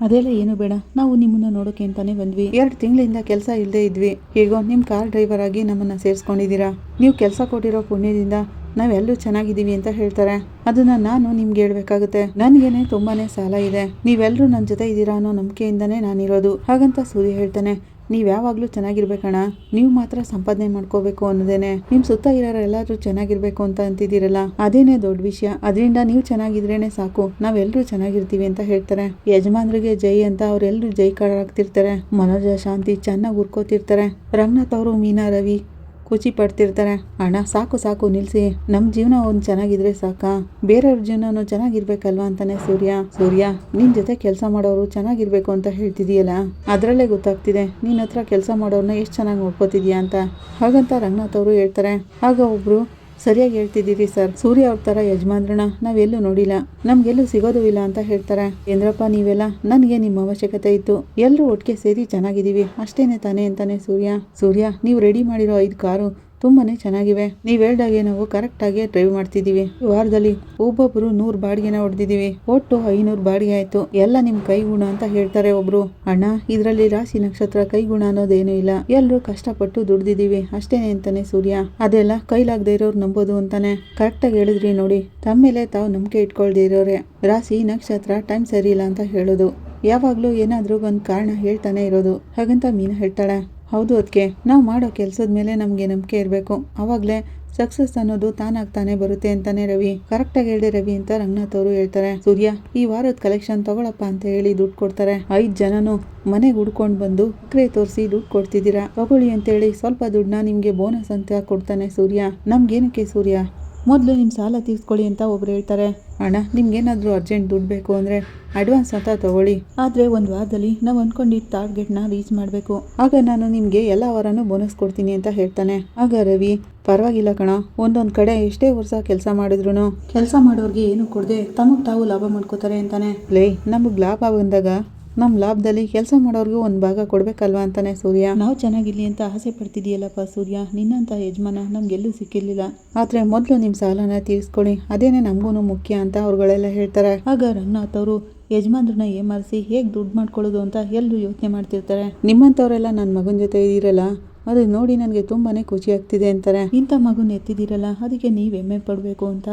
ಅದೆಲ್ಲ ಏನು ಬೇಡ, ನಾವು ನಿಮ್ಮನ್ನ ನೋಡೋಕೆ ಅಂತಾನೆ ಬಂದ್ವಿ. 2 ತಿಂಗಳಿಂದ ಕೆಲಸ ಇಲ್ಲದೆ ಇದ್ವಿ, ಹೇಗೋ ನಿಮ್ ಕಾರ್ ಡ್ರೈವರ್ ಆಗಿ ನಮ್ಮನ್ನ ಸೇರ್ಸ್ಕೊಂಡಿದೀರಾ, ನೀವು ಕೆಲಸ ಕೊಟ್ಟಿರೋ ಪುಣ್ಯದಿಂದ ನಾವೆಲ್ಲರೂ ಚೆನ್ನಾಗಿದ್ದೀವಿ ಅಂತ ಹೇಳ್ತಾರೆ. ಅದನ್ನ ನಾನು ನಿಮ್ಗೆ ಹೇಳ್ಬೇಕಾಗುತ್ತೆ, ನನ್ಗೇನೆ ತುಂಬಾನೇ ಸಾಲ ಇದೆ, ನೀವೆಲ್ಲರೂ ನನ್ನ ಜೊತೆ ಇದ್ದೀರಾ ಅನ್ನೋ ನಂಬಿಕೆಯಿಂದಾನೇ ನಾನಿರೋದು ಹಾಗಂತ ಸೂರ್ಯ ಹೇಳ್ತಾನೆ. ನೀವ್ ಯಾವಾಗ್ಲೂ ಚೆನ್ನಾಗಿರ್ಬೇಕಣ್ಣ, ನೀವು ಮಾತ್ರ ಸಂಪಾದನೆ ಮಾಡ್ಕೋಬೇಕು ಅನ್ನೋದೇನೆ, ನಿಮ್ ಸುತ್ತ ಇರೋರು ಎಲ್ಲಾದ್ರೂ ಚೆನ್ನಾಗಿರ್ಬೇಕು ಅಂತ ಅಂತಿದ್ದೀರಲ್ಲ, ಅದೇನೆ ದೊಡ್ಡ ವಿಷಯ, ಅದರಿಂದ ನೀವು ಚೆನ್ನಾಗಿದ್ರೇನೆ ಸಾಕು, ನಾವೆಲ್ಲರೂ ಚೆನ್ನಾಗಿರ್ತೀವಿ ಅಂತ ಹೇಳ್ತಾರೆ. ಯಜಮಾನ್ರಿಗೆ ಜೈ ಅಂತ ಅವ್ರೆಲ್ಲರೂ ಜೈಕಾರ ಆಗ್ತಿರ್ತಾರೆ. ಮನೋಜ ಶಾಂತಿ ಚೆನ್ನಾಗಿ ಉರ್ಕೋತಿರ್ತಾರೆ. ರಂಗನಾಥ್ ಅವರು, ಮೀನಾ, ರವಿ ಖುಷಿ ಪಡ್ತಿರ್ತಾರೆ. ಅಣ್ಣ ಸಾಕು ನಿಲ್ಸಿ, ನಮ್ ಜೀವನ ಒಂದ್ ಚೆನ್ನಾಗಿದ್ರೆ ಸಾಕಾ, ಬೇರೆಯವ್ರ ಜೀವನನು ಚೆನ್ನಾಗಿರ್ಬೇಕಲ್ವಾ ಅಂತಾನೆ ಸೂರ್ಯ ನಿನ್ ಜೊತೆ ಕೆಲಸ ಮಾಡೋರು ಚೆನ್ನಾಗಿರ್ಬೇಕು ಅಂತ ಹೇಳ್ತಿದೀಯಲ್ಲ, ಅದ್ರಲ್ಲೇ ಗೊತ್ತಾಗ್ತಿದೆ ನಿನ್ನ ಹತ್ರ ಕೆಲಸ ಮಾಡೋರ್ನ ಎಷ್ಟು ಚೆನ್ನಾಗಿ ನೋಡ್ಕೋತಿದ್ಯಾ ಅಂತ. ಹಾಗಂತ ರಂಗನಾಥ್ ಅವರು ಹೇಳ್ತಾರೆ. ಆಗ ಒಬ್ರು, ಸರಿಯಾಗಿ ಹೇಳ್ತಿದ್ದೀರಿ ಸರ್, ಸೂರ್ಯ ಅವ್ರ ತರ ಯಜಮಾನ್ರನ್ನ ನಾವೆಲ್ಲೂ ನೋಡಿಲ್ಲ, ನಮ್ಗೆಲ್ಲೂ ಸಿಗೋದು ಇಲ್ಲ ಅಂತ ಹೇಳ್ತಾರೆ. ಏನ್ರಪ್ಪ ನೀವೆಲ್ಲ, ನನ್ಗೆ ನಿಮ್ಮ ಅವಶ್ಯಕತೆ ಇತ್ತು, ಎಲ್ಲರೂ ಒಟ್ಟಿಗೆ ಸೇರಿ ಚೆನ್ನಾಗಿದ್ದೀವಿ ಅಷ್ಟೇನೆ ತಾನೇ ಅಂತಾನೆ ಸೂರ್ಯ ನೀವು ರೆಡಿ ಮಾಡಿರೋ 5 ಕಾರು ತುಂಬಾನೇ ಚೆನ್ನಾಗಿವೆ, ನೀವ್ ಹೇಳ್ದಾಗೆ ನಾವು ಕರೆಕ್ಟ್ ಆಗಿ ಡ್ರೈವ್ ಮಾಡ್ತಿದೀವಿ, ವಾರದಲ್ಲಿ ಒಬ್ಬೊಬ್ರು 100 ಬಾಡಿಗೆನ ಹೊಡೆದಿದೀವಿ, ಒಟ್ಟು 500 ಬಾಡಿಗೆ ಆಯ್ತು, ಎಲ್ಲ ನಿಮ್ ಕೈಗುಣ ಅಂತ ಹೇಳ್ತಾರೆ ಒಬ್ರು. ಅಣ್ಣ ಇದ್ರಲ್ಲಿ ರಾಶಿ ನಕ್ಷತ್ರ ಕೈಗುಣ ಅನ್ನೋದೇನು ಇಲ್ಲ, ಎಲ್ರು ಕಷ್ಟಪಟ್ಟು ದುಡ್ದಿದೀವಿ ಅಷ್ಟೇನೆ ಅಂತಾನೆ ಸೂರ್ಯ. ಅದೆಲ್ಲ ಕೈಲಾಗದೆ ಇರೋರು ನಂಬೋದು ಅಂತಾನೆ. ಕರೆಕ್ಟ್ ಆಗಿ ಹೇಳಿದ್ರಿ ನೋಡಿ, ತಮ್ಮ ಮೇಲೆ ತಾವು ನಂಬಿಕೆ ಇಟ್ಕೊಳ್ದೇ ಇರೋರೆ ರಾಶಿ ನಕ್ಷತ್ರ ಟೈಮ್ ಸರಿ ಇಲ್ಲ ಅಂತ ಹೇಳೋದು, ಯಾವಾಗ್ಲೂ ಏನಾದ್ರೂ ಒಂದ್ ಕಾರಣ ಹೇಳ್ತಾನೆ ಇರೋದು ಹಾಗಂತ ಮೀನಾ ಹೇಳ್ತಾಳೆ. ಹೌದು, ಅದಕ್ಕೆ ನಾವು ಮಾಡೋ ಕೆಲಸದ ಮೇಲೆ ನಮಗೆ ನಂಬಿಕೆ ಇರಬೇಕು, ಅವಾಗಲೇ ಸಕ್ಸಸ್ ಅನ್ನೋದು ತಾನಾಗ್ತಾನೆ ಬರುತ್ತೆ ಅಂತಾನೆ ರವಿ. ಕರೆಕ್ಟಾಗಿ ಹೇಳಿದೆ ರವಿ ಅಂತ ರಂಗನಾಥ್ ಅವರು ಹೇಳ್ತಾರೆ. ಸೂರ್ಯ ಈ ವಾರದ ಕಲೆಕ್ಷನ್ ತಗೊಳಪ್ಪ ಅಂತ ಹೇಳಿ ದುಡ್ಡು ಕೊಡ್ತಾರೆ. 5 ಜನನು ಮನೆಗೆ ಹುಡ್ಕೊಂಡು ಬಂದು ಕ್ರೇ ತೋರಿಸಿ ದುಡ್ಡು ಕೊಡ್ತಿದ್ದೀರಾ, ತಗೊಳ್ಳಿ ಅಂತ ಹೇಳಿ ಸ್ವಲ್ಪ ದುಡ್ಡನ್ನ ನಿಮ್ಗೆ ಬೋನಸ್ ಅಂತ ಕೊಡ್ತಾನೆ ಸೂರ್ಯ. ನಮ್ಗೇನಕ್ಕೆ ಸೂರ್ಯ, ಮೊದಲು ನಿಮ್ಮ ಸಾಲ ತೀರಿಸ್ಕೊಳ್ಳಿ ಅಂತ ಒಬ್ರು ಹೇಳ್ತಾರೆ. ಅಣ್ಣ ನಿಮ್ಗೇನಾದರೂ ಅರ್ಜೆಂಟ್ ದುಡ್ಡು ಬೇಕು ಅಂದರೆ ಅಡ್ವಾನ್ಸ್ ಅಂತ ತಗೊಳ್ಳಿ, ಆದರೆ ಒಂದು ವಾರದಲ್ಲಿ ನಾವು ಅಂದ್ಕೊಂಡಿದ್ದ ಟಾರ್ಗೆಟ್ನ ರೀಚ್ ಮಾಡಬೇಕು, ಆಗ ನಾನು ನಿಮಗೆ ಎಲ್ಲ ವಾರನೂ ಬೋನಸ್ ಕೊಡ್ತೀನಿ ಅಂತ ಹೇಳ್ತಾನೆ. ಆಗ ರವಿ, ಪರವಾಗಿಲ್ಲ ಕಣ, ಒಂದೊಂದು ಕಡೆ ಎಷ್ಟೇ ವರ್ಷ ಕೆಲಸ ಮಾಡಿದ್ರು ಕೆಲಸ ಮಾಡೋರಿಗೆ ಏನು ಕೊಡದೆ ತಮಗೆ ತಾವು ಲಾಭ ಮಾಡ್ಕೋತಾರೆ ಅಂತಾನೆ. ಲೇ, ನಮಗೆ ಲಾಭ ಬಂದಾಗ ನಮ್ಮ ಲಾಭದಲ್ಲಿ ಕೆಲಸ ಮಾಡೋರ್ಗೂ ಒಂದು ಭಾಗ ಕೊಡ್ಬೇಕಲ್ವಾ ಅಂತಾನೆ ಸೂರ್ಯ. ನಾವು ಚೆನ್ನಾಗಿರ್ಲಿ ಅಂತ ಆಸೆ ಪಡ್ತಿದೀಯಲ್ಲಪ್ಪ ಸೂರ್ಯ, ನಿನ್ನಂತ ಯಜಮಾನ ನಮ್ಗೆಲ್ಲೂ ಸಿಕ್ಕಿರ್ಲಿಲ್ಲ, ಆದ್ರೆ ಮೊದಲು ನಿಮ್ಮ ಸಾಲನ ತೀರಿಸ್ಕೊಳ್ಳಿ, ಅದೇನೆ ನಮಗೂ ಮುಖ್ಯ ಅಂತ ಅವ್ರುಗಳೆಲ್ಲ ಹೇಳ್ತಾರೆ. ಆಗ ರಂಗನಾಥ್ ಅವರು ಯಜಮಾನ್ರನ್ನ ಏಮಾರಿಸಿ ಹೇಗೆ ದುಡ್ಡು ಮಾಡ್ಕೊಳ್ಳೋದು ಅಂತ ಎಲ್ಲರೂ ಯೋಚನೆ ಮಾಡ್ತಿರ್ತಾರೆ. ನಿಮ್ಮಂಥವರೆಲ್ಲ ನನ್ನ ಮಗನ ಜೊತೆ ಇದ್ದೀರಲ್ಲ, ಅದು ನೋಡಿ ನನಗೆ ತುಂಬಾನೇ ಖುಷಿ ಆಗ್ತಿದೆ ಅಂತಾರೆ. ಇಂಥ ಮಗುನ ಎತ್ತಿದ್ದೀರಲ್ಲ, ಅದಕ್ಕೆ ನೀವು ಹೆಮ್ಮೆ ಪಡಬೇಕು ಅಂತ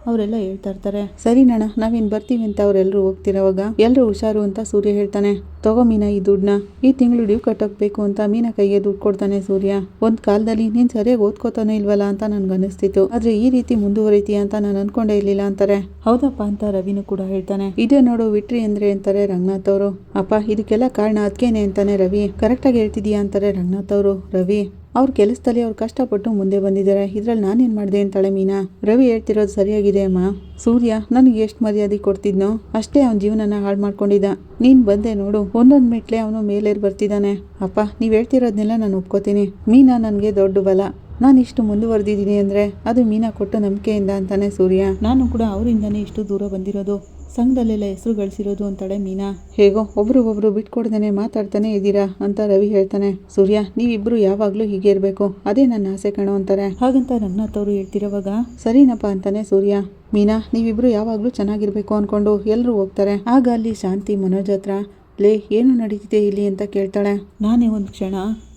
ಅವರೆಲ್ಲ ಹೇಳ್ತಾ ಇರ್ತಾರೆ. ಸರಿ ನಣ, ನಾವೇನು ಬರ್ತೀವಿ ಅಂತ ಅವರೆಲ್ಲರೂ ಹೋಗ್ತಿರೋವಾಗ ಎಲ್ಲರೂ ಹುಷಾರು ಅಂತ ಸೂರ್ಯ ಹೇಳ್ತಾನೆ. ತಗೋ ಮೀನಾ, ಈ ದುಡ್ಡನ್ನ ಈ ತಿಂಗಳು ಡ್ಯೂ ಕಟ್ಟೋಗ್ಬೇಕು ಅಂತ ಮೀನಾ ಕೈಗೆ ದುಡ್ಡು ಕೊಡ್ತಾನೆ ಸೂರ್ಯ. ಒಂದು ಕಾಲದಲ್ಲಿ ನೀನು ಸರಿಯಾಗಿ ಓದ್ಕೋತಾನೆ ಇಲ್ವಲ್ಲ ಅಂತ ನನ್ಗೆ ಅನಿಸ್ತಿತ್ತು, ಆದ್ರೆ ಈ ರೀತಿ ಮುಂದುವರಿತೀಯ ಅಂತ ನಾನು ಅನ್ಕೊಂಡೇ ಇರ್ಲಿಲ್ಲ ಅಂತಾರೆ. ಹೌದಪ್ಪ ಅಂತ ರವಿನೂ ಕೂಡ ಹೇಳ್ತಾನೆ. ಇದೇ ನೋಡು ವಿಟ್ರಿ ಅಂದ್ರೆ ಅಂತಾರೆ ರಂಗನಾಥ್ ಅವರು. ಅಪ್ಪ ಇದಕ್ಕೆಲ್ಲ ಕಾರಣ ಅದಕ್ಕೇನೆ ಅಂತಾನೆ ರವಿ. ಕರೆಕ್ಟಾಗಿ ಹೇಳ್ತಿದೀಯಾ ಅಂತಾರೆ ರಂಗನಾಥ್ ಅವರು. ರವಿ ಅವ್ರ ಕೆಲಸದಲ್ಲಿ ಅವ್ರು ಕಷ್ಟಪಟ್ಟು ಮುಂದೆ ಬಂದಿದ್ದಾರೆ, ಇದ್ರಲ್ಲಿ ನಾನೇನು ಮಾಡಿದೆ ಅಂತಾಳೆ ಮೀನಾ. ರವಿ ಹೇಳ್ತಿರೋದು ಸರಿಯಾಗಿದೆ ಅಮ್ಮ. ಸೂರ್ಯ ನನಗೆ ಎಷ್ಟು ಮರ್ಯಾದೆ ಕೊಡ್ತಿದ್ನೋ ಅಷ್ಟೇ ಅವನ ಜೀವನನ ಹಾಳು ಮಾಡ್ಕೊಂಡಿದ್ದ. ನೀನು ಬಂದೆ ನೋಡು, ಒಂದೊಂದು ಮೆಟ್ಲೆ ಅವನು ಮೇಲೇರಿ ಬರ್ತಿದ್ದಾನೆ. ಅಪ್ಪ ನೀವು ಹೇಳ್ತಿರೋದನ್ನೆಲ್ಲ ನಾನು ಒಪ್ಕೋತೀನಿ. ಮೀನಾ ನನಗೆ ದೊಡ್ಡ ಬಲ, ನಾನು ಇಷ್ಟು ಮುಂದುವರೆದಿದ್ದೀನಿ ಅಂದರೆ ಅದು ಮೀನಾ ಕೊಟ್ಟು ನಂಬಿಕೆಯಿಂದ ಅಂತಾನೆ ಸೂರ್ಯ. ನಾನು ಕೂಡ ಅವರಿಂದನೇ ಇಷ್ಟು ದೂರ ಬಂದಿರೋದು, ಸಂಘದಲ್ಲೆಲ್ಲ ಹೆಸರು ಗಳಿಸಿರೋದು ಅಂತಾಳೆ ಮೀನಾ. ಹೇಗೋ ಒಬ್ರಿಗೊಬ್ರು ಬಿಟ್ಕೊಡ್ದೇನೆ ಮಾತಾಡ್ತಾನೆ ಇದ್ದೀರಾ ಅಂತ ರವಿ ಹೇಳ್ತಾನೆ. ಸೂರ್ಯ, ನೀವಿಬ್ರು ಯಾವಾಗಲೂ ಹೀಗೆ ಇರಬೇಕು, ಅದೇ ನನ್ನ ಆಸೆ ಕಣೋ ಅಂತಾರೆ. ಹಾಗಂತ ರಂಗನಾಥ್ ಅವರು ಹೇಳ್ತಿರೋವಾಗ ಸರಿನಪ್ಪ ಅಂತಾನೆ ಸೂರ್ಯ. ಮೀನಾ, ನೀವಿಬ್ರು ಯಾವಾಗಲೂ ಚೆನ್ನಾಗಿರ್ಬೇಕು ಅನ್ಕೊಂಡು ಎಲ್ಲರೂ ಹೋಗ್ತಾರೆ. ಆಗ ಅಲ್ಲಿ ಶಾಂತಿ ಮನೋಜ್ ಹತ್ರ, ಲೇ ಏನು ನಡೀತಿದೆ ಇಲ್ಲಿ ಅಂತ ಕೇಳ್ತಾಳೆ. ನಾನೇ ಒಂದು ಕ್ಷಣ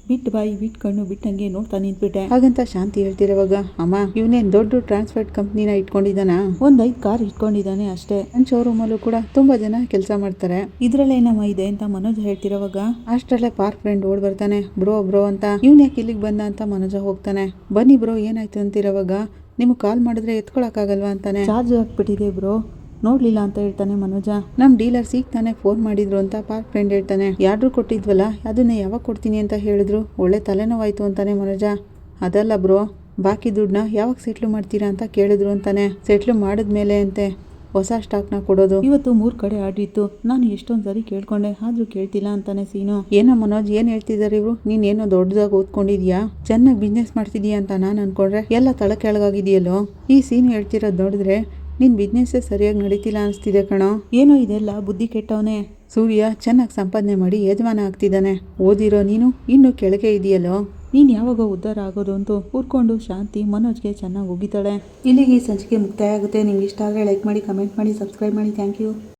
ಬಿಟ್ಟು ಬಾಯಿ ಬಿಟ್ಟು ಕಣ್ಣು ಬಿಟ್ಟಂಗೆ ನೋಡ್ತಾ ನಿಂತ್ಬಿಟ್ಟೆ. ಹಾಗಂತ ಶಾಂತಿ ಹೇಳ್ತಿರೋವಾಗ, ಅಮ್ಮ ಇವನೇನ್ ದೊಡ್ಡ ಟ್ರಾನ್ಸ್ಪೋರ್ಟ್ ಕಂಪ್ನಿನ ಇಟ್ಕೊಂಡಿದ್ದಾನ, ಒಂದು 5 ಕಾರ್ ಇಟ್ಕೊಂಡಿದ್ದಾನೆ ಅಷ್ಟೇ. ನನ್ನ ಶೋರೂಮಲ್ಲೂ ಕೂಡ ತುಂಬಾ ಜನ ಕೆಲಸ ಮಾಡ್ತಾರೆ, ಇದ್ರಲ್ಲೇನಮ್ಮ ಇದೆ ಅಂತ ಮನೋಜ ಹೇಳ್ತಿರೋವಾಗ ಅಷ್ಟರಲ್ಲೇ ಪಾರ್ಕ್ ಫ್ರೆಂಡ್ ಓಡ್ ಬರ್ತಾನೆ. ಬ್ರೋ ಅಂತ. ಇವ್ನ ಯಾಕೆ ಇಲ್ಲಿಗೆ ಬಂದ ಅಂತ ಮನೋಜ ಹೋಗ್ತಾನೆ. ಬನ್ನಿ ಬ್ರೋ ಏನಾಯ್ತು ಅಂತಿರೋವಾಗ, ನಿಮ್ಗೆ ಕಾಲ್ ಮಾಡಿದ್ರೆ ಎತ್ಕೊಳಕ್ಕಾಗಲ್ವಾ ಅಂತಾನೆ. ಚಾರ್ಜ್ ಹಾಕ್ಬಿಟ್ಟಿದೆ ಬ್ರೋ, ನೋಡ್ಲಿಲ್ಲ ಅಂತ ಹೇಳ್ತಾನೆ ಮನೋಜ. ನಮ್ ಡೀಲರ್ ಈಗ ತಾನೇ ಫೋನ್ ಮಾಡಿದ್ರು ಅಂತ ಪಾರ್ಕ್ ಫ್ರೆಂಡ್ ಹೇಳ್ತಾನೆ. ಯಾರ್ಡ್ರು ಕೊಟ್ಟಿದ್ವಲ್ಲ ಅದನ್ನೇ ಯಾವಾಗ ಕೊಡ್ತೀನಿ ಅಂತ ಹೇಳಿದ್ರು, ಒಳ್ಳೆ ತಲೆನೋವಾಯ್ತು ಅಂತಾನೆ ಮನೋಜ. ಅದಲ್ಲ ಬ್ರೋ, ಬಾಕಿ ದುಡ್ಡನ್ನ ಯಾವಾಗ ಸೆಟ್ಲು ಮಾಡ್ತೀರಾ ಅಂತ ಕೇಳಿದ್ರು ಅಂತಾನೆ. ಸೆಟ್ಲು ಮಾಡಿದ್ಮೇಲೆ ಅಂತೆ ಹೊಸ ಸ್ಟಾಕ್ನ ಕೊಡೋದು. ಇವತ್ತು 3 ಕಡೆ ಆರ್ಡ್ರ್ ಇತ್ತು, ನಾನು ಎಷ್ಟೊಂದು ಸರಿ ಕೇಳ್ಕೊಂಡೆ ಆದ್ರೂ ಕೇಳ್ತಿಲ್ಲ ಅಂತಾನೆ ಸೀನು. ಏನೋ ಮನೋಜ್ ಏನ್ ಹೇಳ್ತಿದ್ದಾರೆ ಇವ್ರು, ನೀನ್ ಏನೋ ದೊಡ್ಡದಾಗಿ ಓದ್ಕೊಂಡಿದ್ಯಾ, ಚೆನ್ನಾಗಿ ಬಿಸ್ನೆಸ್ ಮಾಡ್ತಿದೀಯಾ ಅಂತ ನಾನು ಅನ್ಕೊಂಡ್ರೆ ಎಲ್ಲ ತಳ ಕೆಳಗಾಗಿದೆಯಲ್ಲೋ. ಈ ಸೀನು ಹೇಳ್ತಿರೋದು ನೋಡಿದ್ರೆ ನಿನ್ ಬಿಸ್ನೆಸ್ ಸರಿಯಾಗಿ ನಡೀತಿಲ್ಲ ಅನಿಸ್ತಿದೆ ಕಣೋ. ಏನೋ ಇದೆಲ್ಲ ಬುದ್ಧಿ ಕೆಟ್ಟವನೇ. ಸೂರ್ಯ ಚೆನ್ನಾಗಿ ಸಂಪಾದನೆ ಮಾಡಿ ಯಜಮಾನ ಆಗ್ತಿದ್ದಾನೆ, ಓದಿರೋ ನೀನು ಇನ್ನು ಕೆಳಗೆ ಇದೆಯಲ್ಲೋ. ನೀನು ಯಾವಾಗ ಉದ್ಧಾರ ಆಗೋದು ಅಂತೂ ಕೂತ್ಕೊಂಡು ಶಾಂತಿ ಮನೋಜ್ಗೆ ಚೆನ್ನಾಗಿ ಹೋಗಿದ್ದಾಳೆ. ಇಲ್ಲಿಗೆ ಈ ಸಂಚಿಕೆ ಮುಕ್ತಾಯ ಆಗುತ್ತೆ. ನಿಮ್ಗೆ ಇಷ್ಟ ಆದರೆ ಲೈಕ್ ಮಾಡಿ, ಕಮೆಂಟ್ ಮಾಡಿ, ಸಬ್ಸ್ಕ್ರೈಬ್ ಮಾಡಿ. Thank you.